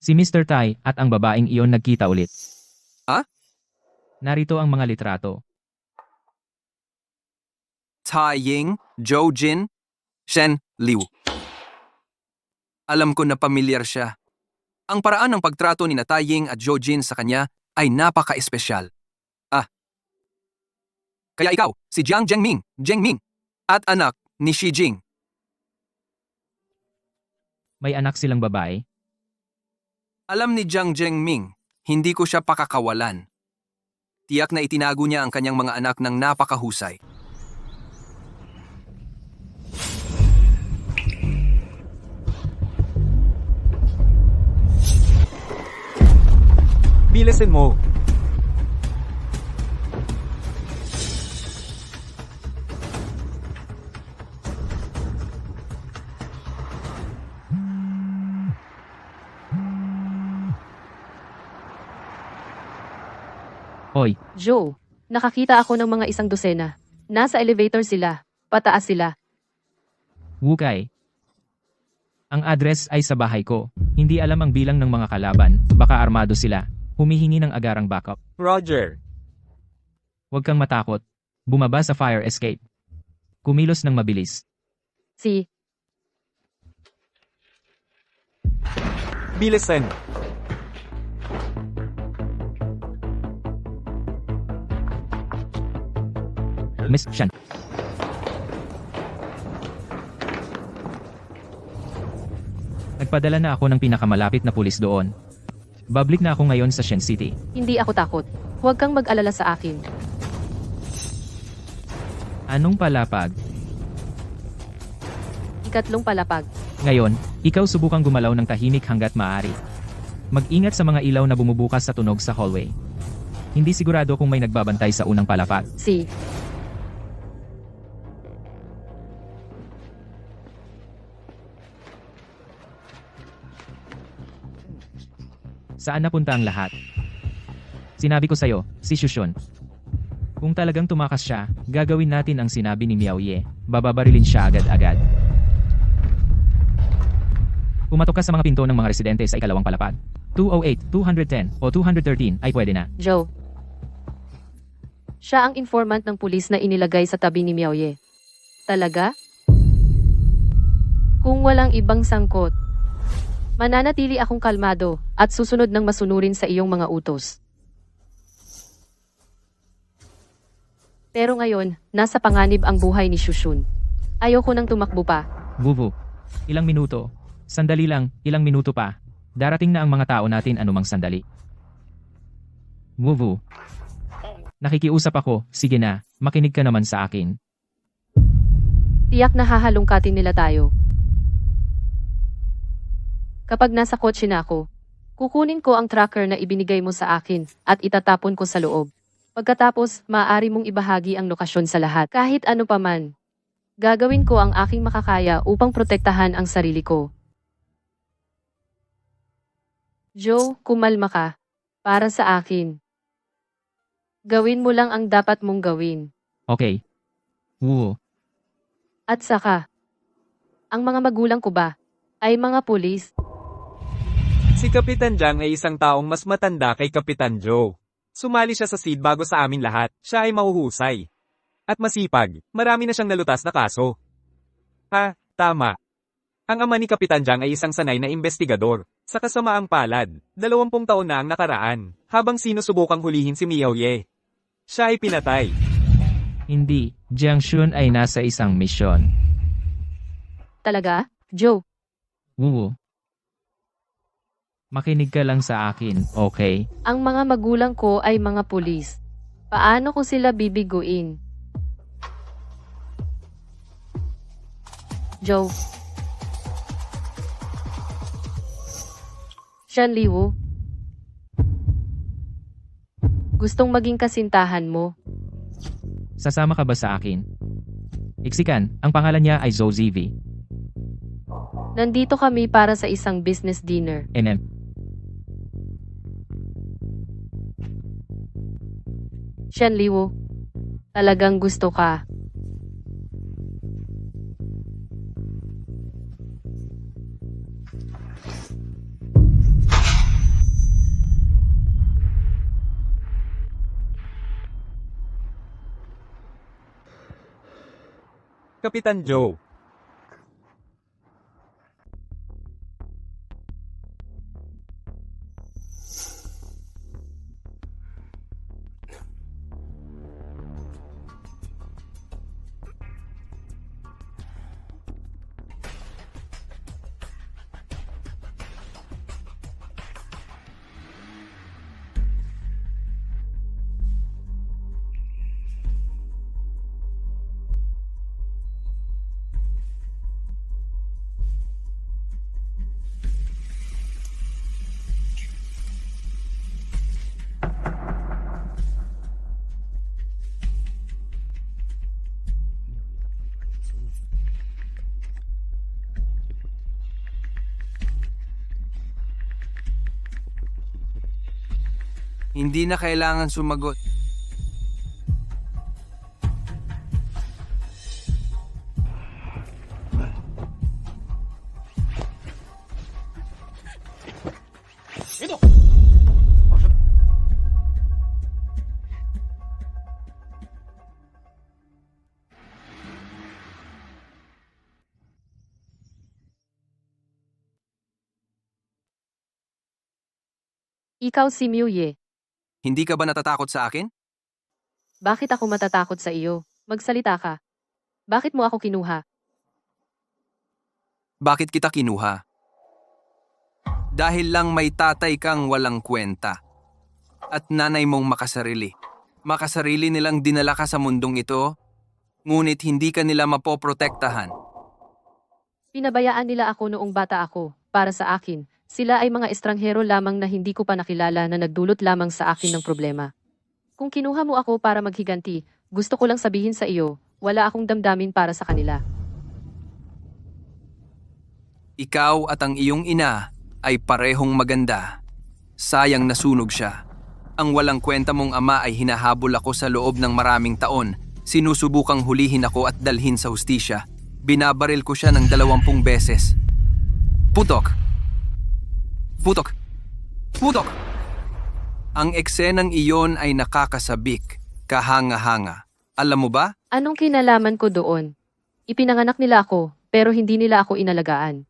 S4: Si Mr. Tai at ang babaeng iyon nagkita ulit.
S6: Ah?
S4: Narito ang mga litrato.
S6: Tai Ying, Zhou Jin, Shen Liu. Alam ko na pamilyar siya. Ang paraan ng pagtrato ni Tai Ying at Zhou Jin sa kanya ay napaka-espesyal. Kaya ikaw, si Jiang Zhengming, at anak ni Xi Jing.
S4: May anak silang babae.
S6: Alam ni Jiang Zhengming, hindi ko siya pakakawalan. Tiyak na itinago niya ang kanyang mga anak ng napakahusay.
S2: Bilisin mo.
S4: Hoy,
S1: Joe, nakakita ako ng mga 100. Nasa elevator sila. Pataas sila.
S4: Wukay. Ang address ay sa bahay ko. Hindi alam ang bilang ng mga kalaban. Baka armado sila. Humihingi ng agarang backup.
S2: Roger.
S4: Huwag kang matakot. Bumaba sa fire escape. Kumilos ng mabilis.
S1: Si,
S2: Bilisin.
S4: Miss Shen. Nagpadala na ako ng pinakamalapit na pulis doon. Babalik na ako ngayon sa Shen City.
S1: hindi ako takot. Huwag kang mag-alala sa akin.
S4: Anong palapag?
S1: Ikatlong palapag.
S4: Ngayon, ikaw subukang gumalaw ng tahimik hanggat maaari. Mag-ingat sa mga ilaw na bumubukas sa tunog sa hallway. Hindi sigurado kung may nagbabantay sa unang palapag.
S1: Si,
S4: Saan napunta ang lahat? Sinabi ko sa'yo, si Shushun. Kung talagang tumakas siya, gagawin natin ang sinabi ni Miao Ye. Bababarilin siya agad-agad. Pumatok ka sa mga pinto ng mga residente sa ikalawang palapag. 208, 210, o 213 ay pwede na.
S1: Joe. Siya ang informant ng pulis na inilagay sa tabi ni Miaoye. Talaga? Kung walang ibang sangkot, mananatili akong kalmado at susunod ng masunurin sa iyong mga utos. Pero ngayon, nasa panganib ang buhay ni Shushun. Ayoko nang tumakbo pa.
S4: Wuvu. Ilang minuto. Sandali lang, ilang minuto pa. Darating na ang mga tao natin anumang sandali. Wuvu. Nakikiusap ako, sige na, makinig ka naman sa akin.
S1: Tiyak na hahalungkatin nila tayo. Kapag nasa kotse na ako, kukunin ko ang tracker na ibinigay mo sa akin at itatapon ko sa loob. Pagkatapos, maaari mong ibahagi ang lokasyon sa lahat. Kahit ano paman, gagawin ko ang aking makakaya upang protektahan ang sarili ko. Joe, kumalma ka. Para sa akin. Gawin mo lang ang dapat mong gawin.
S4: Okay. Wuvu.
S1: At saka, ang mga magulang ko ba ay mga pulis?
S2: Si Kapitan Jiang ay isang taong mas matanda kay Kapitan Joe. Sumali siya sa seed bago sa amin lahat. Siya ay mahuhusay. At masipag, marami na siyang nalutas na kaso. Ha, tama. Ang ama ni Kapitan Jiang ay isang sanay na investigador. Sa kasamaang palad, 20 taon na ang nakaraan, habang sinusubukang hulihin si Miao Ye. Siya ay pinatay.
S4: Hindi, Jiang Shun ay nasa isang misyon.
S1: Talaga? Joe,
S4: Wu. Makinig ka lang sa akin, okay?
S1: ang mga magulang ko ay mga pulis. Paano ko sila bibiguin? Joe. Shan Liwu. Gustong maging kasintahan mo.
S4: Sasama ka ba sa akin? Iksikan, ang pangalan niya ay Zhou Zivi.
S1: Nandito kami para sa isang business dinner.
S4: NM.
S1: Shan Liwu. Talagang gusto ka.
S2: Kapitan Joe.
S6: Hindi na kailangan sumagot.
S1: Ikaw si Miao Ye.
S6: Hindi ka ba natatakot sa akin?
S1: Bakit ako matatakot sa iyo? Magsalita ka. Bakit mo ako kinuha?
S6: Bakit kita kinuha? Dahil lang may tatay kang walang kwenta. At nanay mong makasarili. Makasarili nilang dinala ka sa mundong ito, ngunit hindi ka nila mapoprotektahan.
S1: Pinabayaan nila ako noong bata ako. Para sa akin, sila ay mga estranghero lamang na hindi ko pa nakilala na nagdulot lamang sa akin ng problema. Kung kinuha mo ako para maghiganti, gusto ko lang sabihin sa iyo, wala akong damdamin para sa kanila.
S6: Ikaw at ang iyong ina ay parehong maganda. Sayang nasunog siya. Ang walang kwenta mong ama ay hinahabol ako sa loob ng maraming taon. Sinusubukang hulihin ako at dalhin sa hustisya. Binabaril ko siya ng 20 beses. Putok! Putok! Putok! Ang eksenang iyon ay nakakasabik, kahanga-hanga. Alam mo ba?
S1: Anong kinalaman ko doon? Ipinanganak nila ako, pero hindi nila ako inalagaan.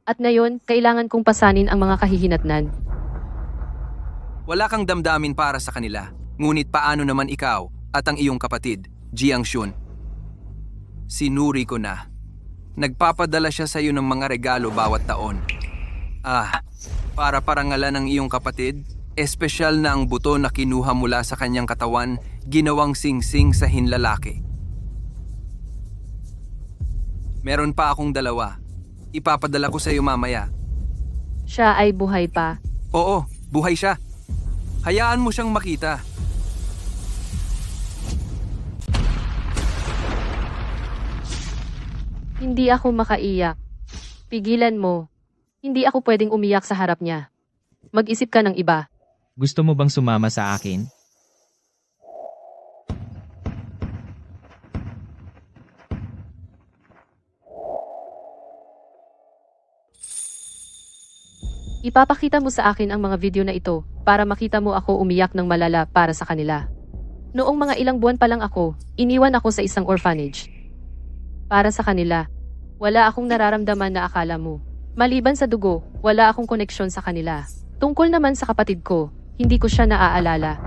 S1: At ngayon, kailangan kong pasanin ang mga kahihinatnan.
S6: Wala kang damdamin para sa kanila. Ngunit paano naman ikaw at ang iyong kapatid, Jiang Shun? Sinuri ko na. Nagpapadala siya sa iyo ng mga regalo bawat taon. Para parangalan ng iyong kapatid, espesyal na ang buto na kinuha mula sa kanyang katawan, ginawang singsing sa hinlalaki. Meron pa akong 2. Ipapadala ko sa iyo mamaya.
S1: Siya ay buhay pa.
S6: Oo, buhay siya. Hayaan mo siyang makita.
S1: Hindi ako makaiyak. Pigilan mo. Hindi ako pwedeng umiyak sa harap niya. Mag-isip ka ng iba.
S4: Gusto mo bang sumama sa akin?
S1: Ipapakita mo sa akin ang mga video na ito para makita mo ako umiyak ng malala para sa kanila. Noong mga ilang buwan pa lang ako, iniwan ako sa isang orphanage. Para sa kanila, wala akong nararamdaman na akala mo. Maliban sa dugo, wala akong koneksyon sa kanila. Tungkol naman sa kapatid ko, hindi ko siya naaalala.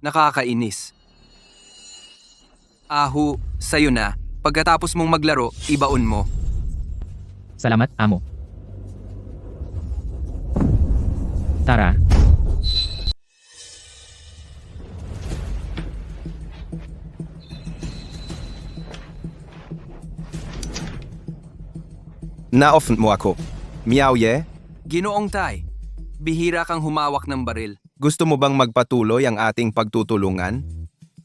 S6: Nakakainis. Ahu, sa'yo na. Pagkatapos mong maglaro, ibaon mo.
S4: Salamat, amo. Tara.
S3: Na-off mo ako. Miaoye,
S6: Ginoong Tay, bihira kang humawak ng baril.
S3: gusto mo bang magpatuloy ang ating pagtutulungan?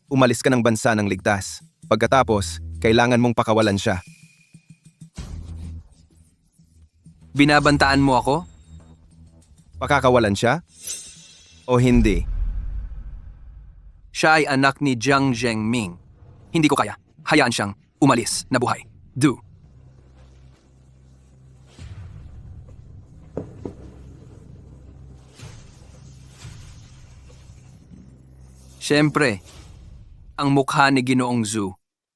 S3: Umalis ka ng bansa ng ligtas. Pagkatapos, kailangan mong pakawalan siya.
S6: Binabantaan mo ako?
S3: Pakakawalan siya? O hindi?
S6: Siya ay anak ni Jiang Zhengming. Hindi ko kaya. Hayaan siyang umalis na buhay. Do. Siyempre, ang mukha ni Ginoong Zhu.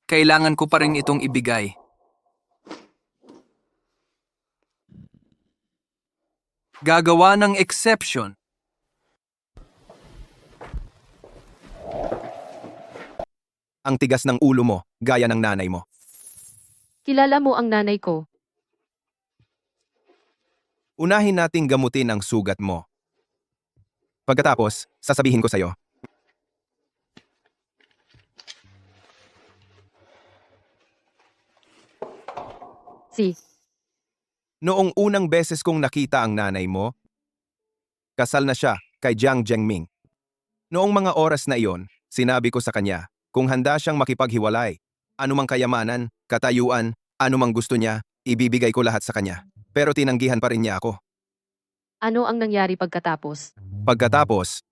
S6: Kailangan ko pa rin itong ibigay. Gagawa ng exception.
S3: Ang tigas ng ulo mo, gaya ng nanay mo.
S1: Kilala mo ang nanay ko.
S3: Unahin nating gamutin ang sugat mo. Pagkatapos, sasabihin ko sa'yo.
S1: Si,
S3: Noong unang beses kong nakita ang nanay mo, kasal na siya kay Jiang Zhengming. Noong mga oras na iyon, sinabi ko sa kanya, kung handa siyang makipaghiwalay, anumang kayamanan, katayuan, anumang gusto niya, ibibigay ko lahat sa kanya. Pero tinanggihan pa rin niya ako.
S1: ano ang nangyari pagkatapos?
S3: Pagkatapos,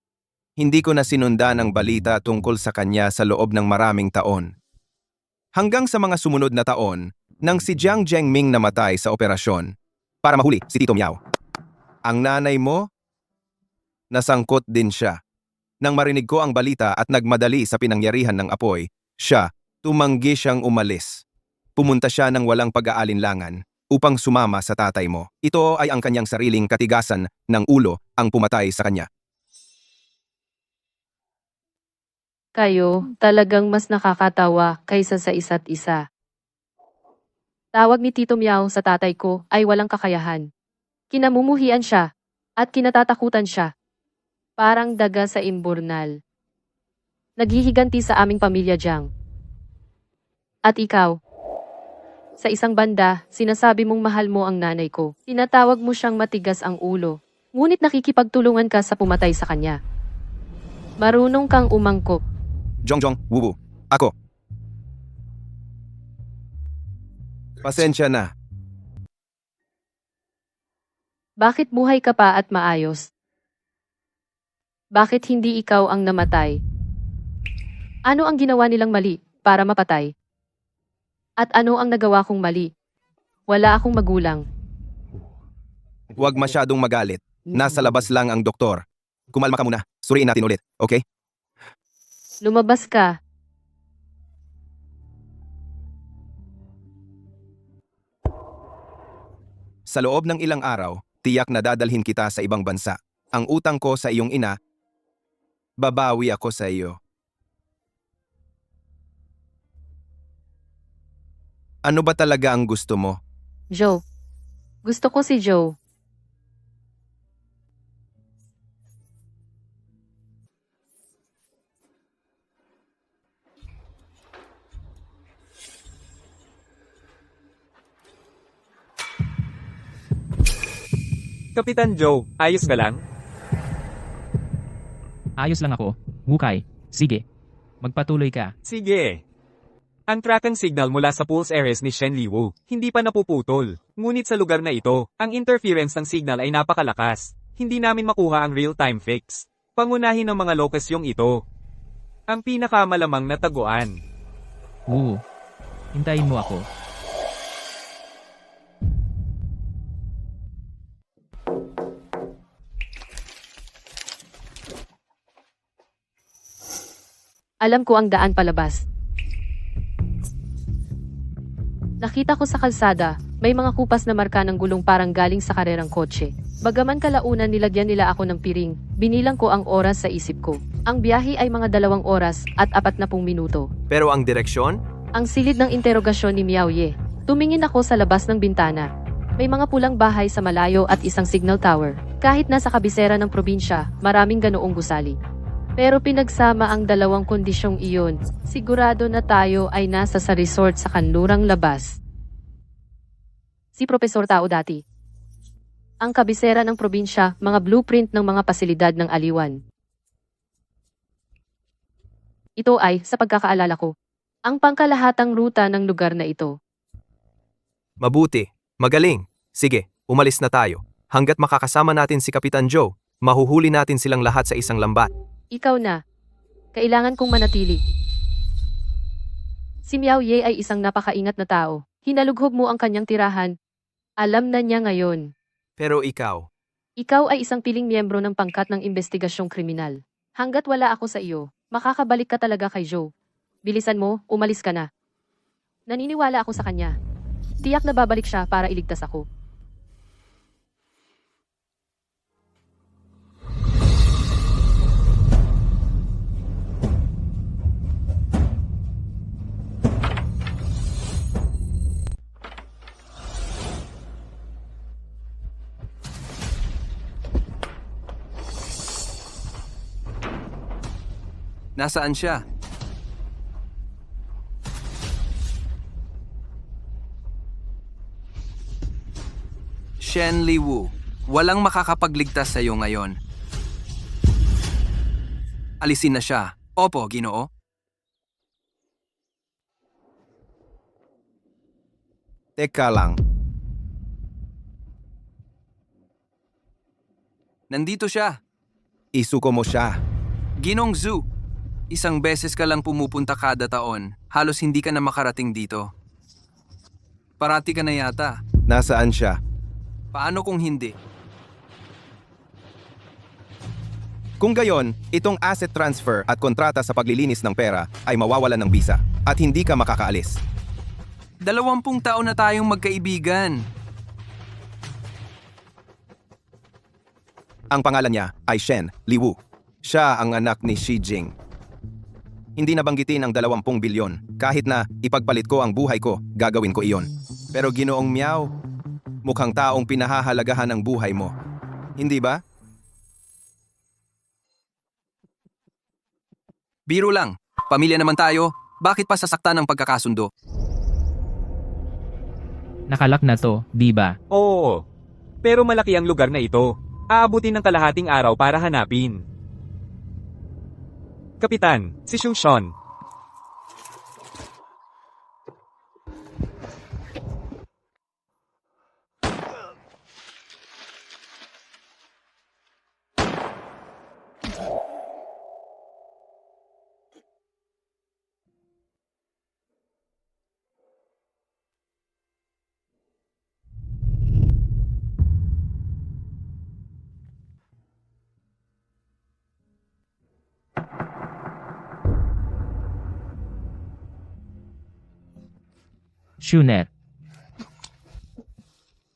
S3: hindi ko na sinundan ang balita tungkol sa kanya sa loob ng maraming taon. Hanggang sa mga sumunod na taon, nang si Jiang Zhengming namatay sa operasyon para mahuli si Tito Miao. Ang nanay mo, nasangkot din siya. Nang marinig ko ang balita at nagmadali sa pinangyarihan ng apoy, siya, tumanggi siyang umalis. Pumunta siya ng walang pag-aalinlangan upang sumama sa tatay mo. Ito ay ang kanyang sariling katigasan ng ulo ang pumatay sa kanya.
S1: Kayo, talagang mas nakakatawa kaysa sa isa't isa. Tawag ni Tito Miao sa tatay ko ay walang kakayahan. Kinamumuhian siya at kinatatakutan siya. Parang daga sa imburnal. Naghihiganti sa aming pamilya Jiang. At ikaw, sa isang banda, sinasabi mong mahal mo ang nanay ko. Tinatawag mo siyang matigas ang ulo. Ngunit nakikipagtulungan ka sa pumatay sa kanya. Marunong kang umangkop.
S3: Jongjong, Wubu, ako. Pasensya na.
S1: Bakit buhay ka pa at maayos? Bakit hindi ikaw ang namatay? Ano ang ginawa nilang mali para mapatay? At ano ang nagawa kong mali? Wala akong magulang.
S3: Huwag masyadong magalit. Nasa labas lang ang doktor. Kumalma ka muna. Suriin natin ulit, okay?
S1: Lumabas ka.
S3: Sa loob ng ilang araw, tiyak na dadalhin kita sa ibang bansa. Ang utang ko sa iyong ina, babawi ako sa iyo. Ano ba talaga ang gusto mo?
S1: Joe. Gusto ko si Joe.
S2: Kapitan Joe, ayos ka lang?
S4: Ayos lang ako. Wukay. Sige. Magpatuloy ka.
S2: Sige. Ang tracking signal mula sa pulse areas ni Shen Liwu, hindi pa napuputol. Ngunit sa lugar na ito, ang interference ng signal ay napakalakas. Hindi namin makuha ang real-time fix. Pangunahin ng mga lokasyong ito. Ang pinakamalamang na taguan.
S4: Hintayin mo ako.
S1: Alam ko ang daan palabas. Nakita ko sa kalsada, may mga kupas na marka ng gulong parang galing sa karerang kotse. Bagaman kalaunan nilagyan nila ako ng piring, binilang ko ang oras sa isip ko. Ang biyahe ay mga 2 oras at 40 minuto.
S6: Pero ang direksyon?
S1: Ang silid ng interogasyon ni Miao Ye. Tumingin ako sa labas ng bintana. May mga pulang bahay sa malayo at isang signal tower. Kahit nasa kabisera ng probinsya, maraming ganoong gusali. Pero pinagsama ang 2 kondisyong iyon, sigurado na tayo ay nasa sa resort sa kanlurang labas. Si Profesor Tao dati. Ang kabisera ng probinsya, mga blueprint ng mga pasilidad ng aliwan. Ito ay, sa pagkakaalala ko, ang pangkalahatang ruta ng lugar na ito.
S6: Mabuti. Magaling. Sige, umalis na tayo. Hanggat makakasama natin si Kapitan Joe, mahuhuli natin silang lahat sa isang lambat.
S1: Ikaw na. Kailangan kong manatili. Si Miao Ye ay isang napakaingat na tao. Hinalughog mo ang kanyang tirahan. Alam na niya ngayon.
S6: Pero ikaw,
S1: Ikaw ay isang piling miyembro ng pangkat ng investigasyong kriminal. Hanggat wala ako sa iyo, makakabalik ka talaga kay Joe. Bilisan mo, umalis ka na. Naniniwala ako sa kanya. Tiyak na babalik siya para iligtas ako.
S6: nasaan siya? Shen Liwu, walang makakapagligtas sa iyo ngayon. Alisin na siya. Opo, Ginoo.
S3: Teka lang,
S6: Nandito siya.
S3: isuko mo siya.
S6: Ginong Zhu, isang beses ka lang pumupunta kada taon. Halos hindi ka na makarating dito. Parati ka na yata.
S3: Nasaan siya?
S6: Paano kung hindi?
S3: Kung gayon, itong asset transfer at kontrata sa paglilinis ng pera ay mawawalan ng bisa at hindi ka makakaalis.
S6: 20 taon na tayong magkaibigan.
S3: Ang pangalan niya ay Shen Liwu. Siya ang anak ni Xi Jing. Hindi nabanggitin ang 20 bilyon. Kahit na ipagpalit ko ang buhay ko, gagawin ko iyon. Pero Ginoong Miao, mukhang taong pinahahalagahan ang buhay mo. Hindi ba?
S6: Biro lang. Pamilya naman tayo. Bakit pa sasaktan ng pagkakasundo?
S4: Nakalak na to, di ba?
S2: Oo. Pero malaki ang lugar na ito. Aabutin ng kalahating araw para hanapin. Kapitan, si Xu Shon.
S4: Shuner.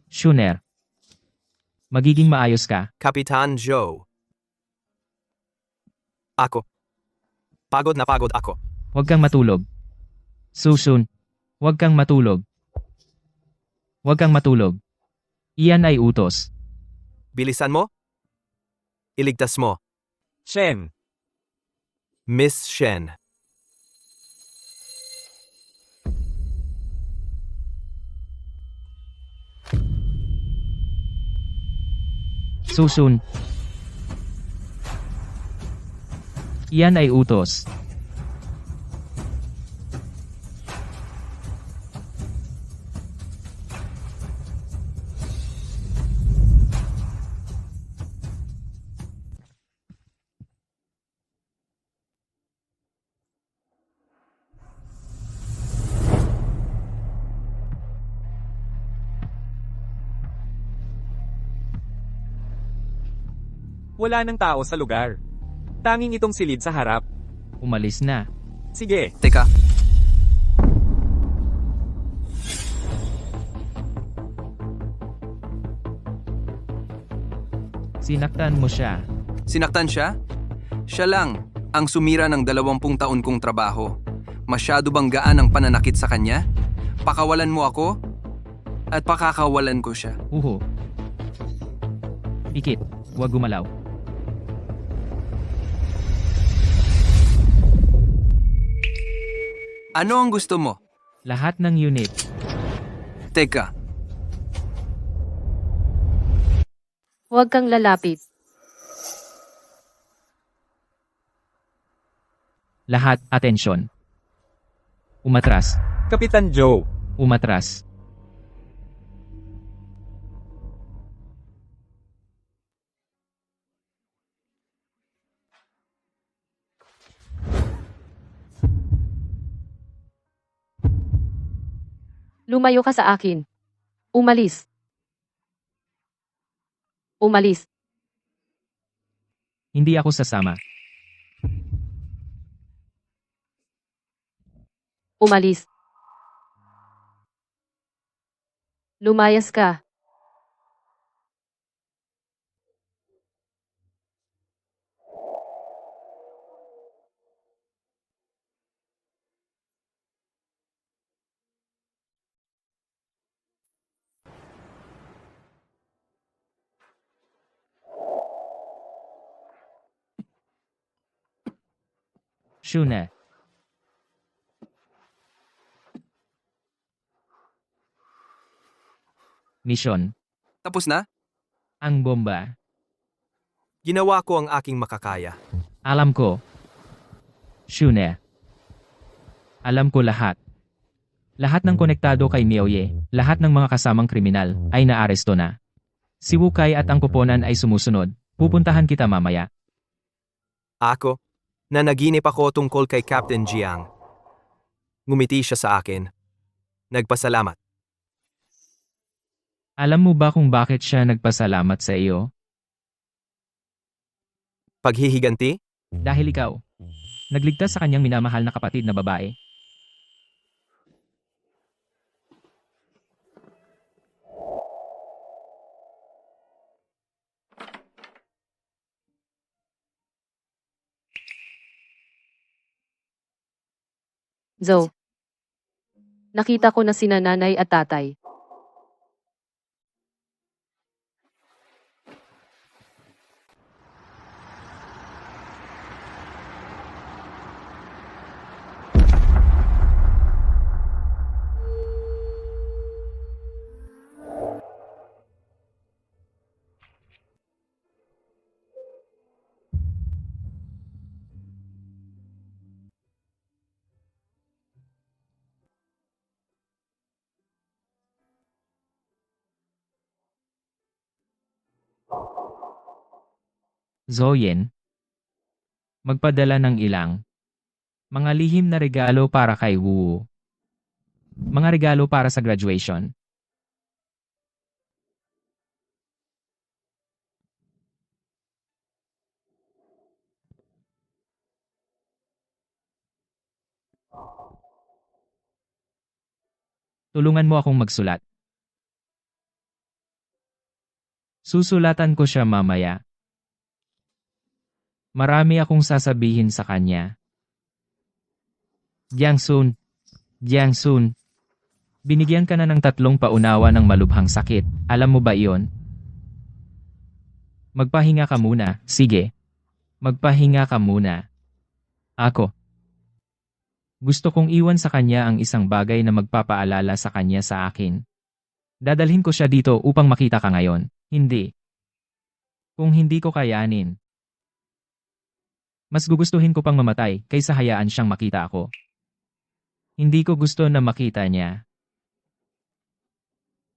S4: Shuner. Magiging maayos ka.
S6: Kapitan Joe. Ako. Pagod na pagod ako.
S4: Huwag kang matulog. Susun. Huwag kang matulog. Huwag kang matulog. Iyan ay utos.
S6: Bilisan mo? Iligtas mo.
S2: Shen.
S6: Miss Shen.
S4: Susun. Iyan ay utos.
S2: Wala nang tao sa lugar. Tanging itong silid sa harap.
S4: Umalis na.
S2: Sige,
S6: Teka,
S4: Sinaktan mo siya.
S6: sinaktan siya? Siya lang ang sumira ng 20 taon kong trabaho. Masyado bang gaan ang pananakit sa kanya? Pakawalan mo ako at pakakawalan ko siya.
S4: Uho. Pikit, huwag gumalaw.
S6: Ano ang gusto mo?
S4: Lahat ng unit.
S6: Teka,
S1: Huwag kang lalapit.
S4: Lahat, atensyon. Umatras.
S2: Kapitan Joe.
S4: Umatras.
S1: Lumayo ka sa akin. Umalis. Umalis.
S4: Hindi ako sasama.
S1: Umalis. Lumayas ka.
S4: Shuna. Misyon.
S6: tapos na?
S4: Ang bomba.
S3: Ginawa ko ang aking makakaya.
S4: Alam ko. Shuna. Alam ko lahat. Lahat ng konektado kay Miaoye, lahat ng mga kasamang kriminal, ay naaresto na. Si Wukai at ang koponan ay sumusunod. Pupuntahan kita mamaya.
S3: Ako, na naginip ako tungkol kay Captain Jiang. Ngumiti siya sa akin. Nagpasalamat.
S4: Alam mo ba kung bakit siya nagpasalamat sa iyo?
S3: Paghihiganti?
S4: Dahil ikaw. Nagligtas sa kanyang minamahal na kapatid na babae.
S1: Zoe. Nakita ko na sina nanay at tatay.
S4: Zoyen. Magpadala ng ilang. Mga lihim na regalo para kay Wu. Mga regalo para sa graduation. Tulungan mo akong magsulat. Susulatan ko siya mamaya. Marami akong sasabihin sa kanya. Jiangsun. Jiangsun. Binigyan ka na ng 3 paunawa ng malubhang sakit. Alam mo ba iyon? Magpahinga ka muna. Sige. Magpahinga ka muna. Ako. Gusto kong iwan sa kanya ang isang bagay na magpapaalala sa kanya sa akin. Dadalhin ko siya dito upang makita ka ngayon. Hindi. Kung hindi ko kayanin. Mas gugustuhin ko pang mamatay kaysa hayaan siyang makita ako. Hindi ko gusto na makita niya.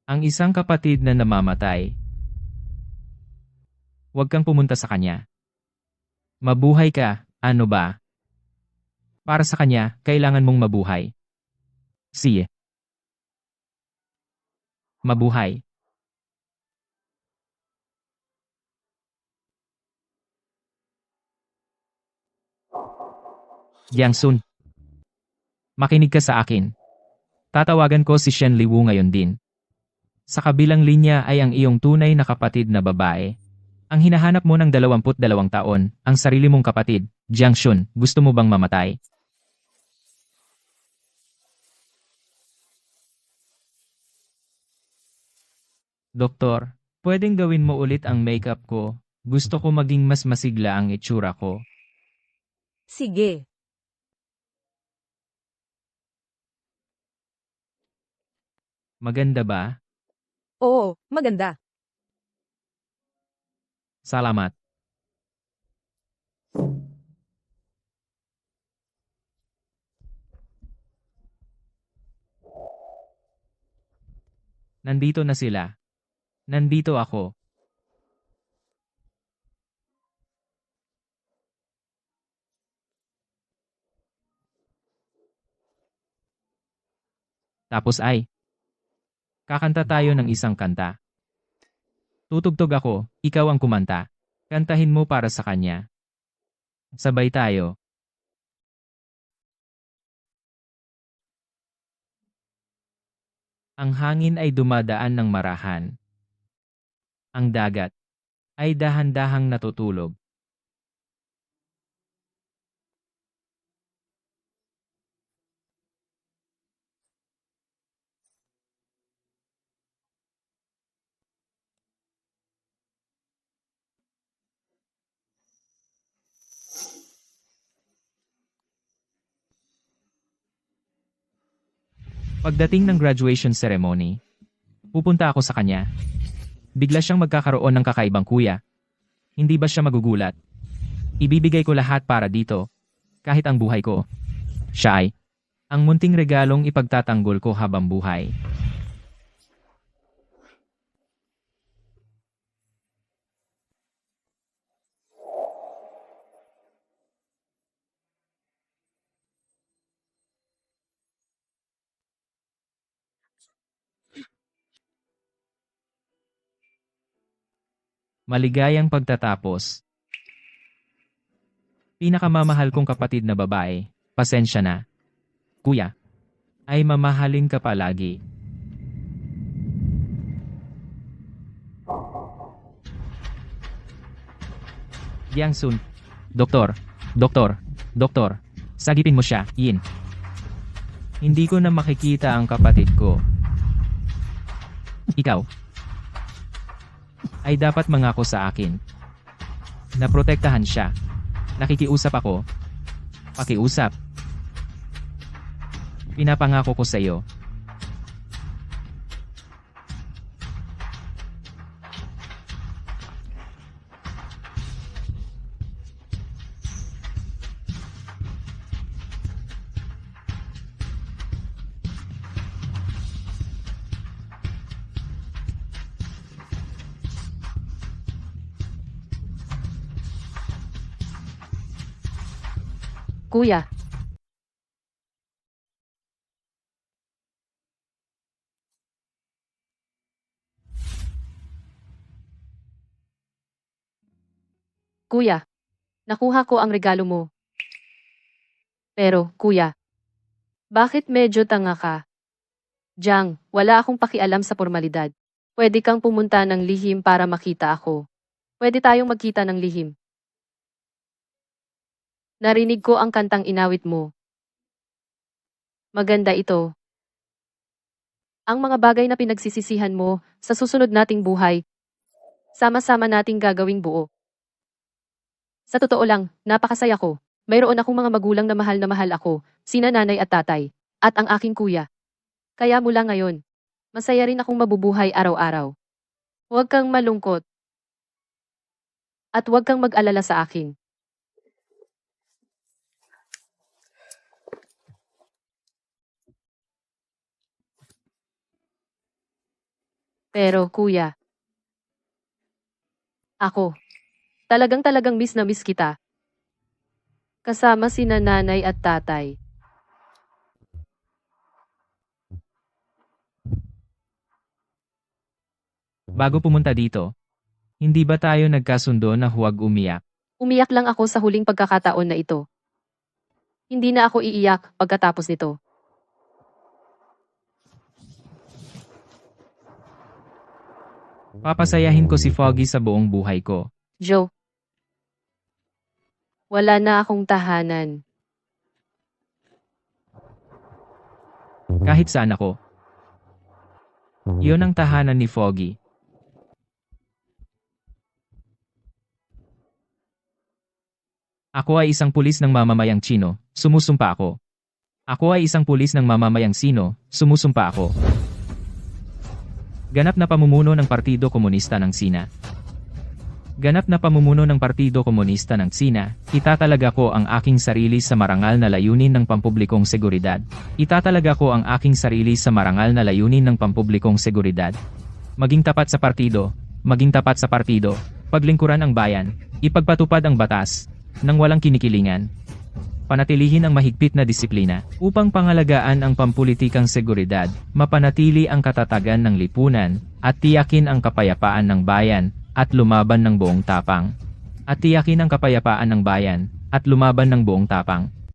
S4: Ang isang kapatid na namamatay. Huwag kang pumunta sa kanya. Mabuhay ka, ano ba? Para sa kanya, kailangan mong mabuhay. Sige. Mabuhay. Jiangsun. Makinig ka sa akin. Tatawagan ko si Shen Liwu ngayon din. Sa kabilang linya ay ang iyong tunay na kapatid na babae. Ang hinahanap mo ng 22 taon, ang sarili mong kapatid, Jiang Shun, gusto mo bang mamatay? Doktor, pwedeng gawin mo ulit ang makeup ko. Gusto ko maging mas masigla ang itsura ko.
S5: Sige.
S4: Maganda ba?
S5: Oo, maganda.
S4: Salamat. Nandito na sila. Nandito ako. Tapos ay, kakanta tayo ng isang kanta. Tutugtog ako, ikaw ang kumanta. Kantahin mo para sa kanya. Sabay tayo. Ang hangin ay dumadaan ng marahan. Ang dagat ay dahan-dahang natutulog. Pagdating ng graduation ceremony, pupunta ako sa kanya. Bigla siyang magkakaroon ng kakaibang kuya. Hindi ba siya magugulat? Ibibigay ko lahat para dito, kahit ang buhay ko. Siya ay ang munting regalong ipagtatanggol ko habang buhay. Maligayang pagtatapos. Pinakamamahal kong kapatid na babae, pasensya na. Kuya, ay mamahalin ka palagi. Yang Sun. Doktor, doktor, doktor. Sagipin mo siya, Yin. Hindi ko na makikita ang kapatid ko. Ikaw ay dapat mangako sa akin na protektahan siya. Nakikiusap ako. Pakiusap. Pinapangako ko sa iyo.
S1: Kuya, kuya, nakuha ko ang regalo mo. Pero, kuya, bakit medyo tanga ka? Jiang, wala akong pakialam sa formalidad. Pwede kang pumunta ng lihim para makita ako. Pwede tayong magkita ng lihim. Narinig ko ang kantang inawit mo. Maganda ito. Ang mga bagay na pinagsisisihan mo sa susunod nating buhay, sama-sama nating gagawing buo. Sa totoo lang, napakasaya ko. Mayroon akong mga magulang na mahal ako, sina nanay at tatay, at ang aking kuya. Kaya mula ngayon, masaya rin akong mabubuhay araw-araw. Huwag kang malungkot. At huwag kang mag-alala sa akin. Pero kuya, ako, talagang miss na miss kita. Kasama sina nanay at tatay.
S4: Bago pumunta dito, hindi ba tayo nagkasundo na huwag umiyak?
S1: Umiyak lang ako sa huling pagkakataon na ito. Hindi na ako iiyak pagkatapos nito.
S4: Papasayahin ko si Foggy sa buong buhay ko.
S1: Joe. Wala na akong tahanan.
S4: Kahit saan ako. Iyon ang tahanan ni Foggy. Ako ay isang pulis ng mamamayang Tsino, sumusumpa ako. Ako ay isang pulis ng mamamayang Sino, sumusumpa ako. Ganap na pamumuno ng Partido Komunista ng Sina. Ganap na pamumuno ng Partido Komunista ng Sina, itatalaga ko ang aking sarili sa marangal na layunin ng pampublikong seguridad. Itatalaga ko ang aking sarili sa marangal na layunin ng pampublikong seguridad. Maging tapat sa partido, paglingkuran ang bayan, ipagpatupad ang batas, nang walang kinikilingan. Panatilihin ang mahigpit na disiplina, upang pangalagaan ang pampulitikang seguridad, mapanatili ang katatagan ng lipunan, at tiyakin ang kapayapaan ng bayan, at lumaban ng buong tapang.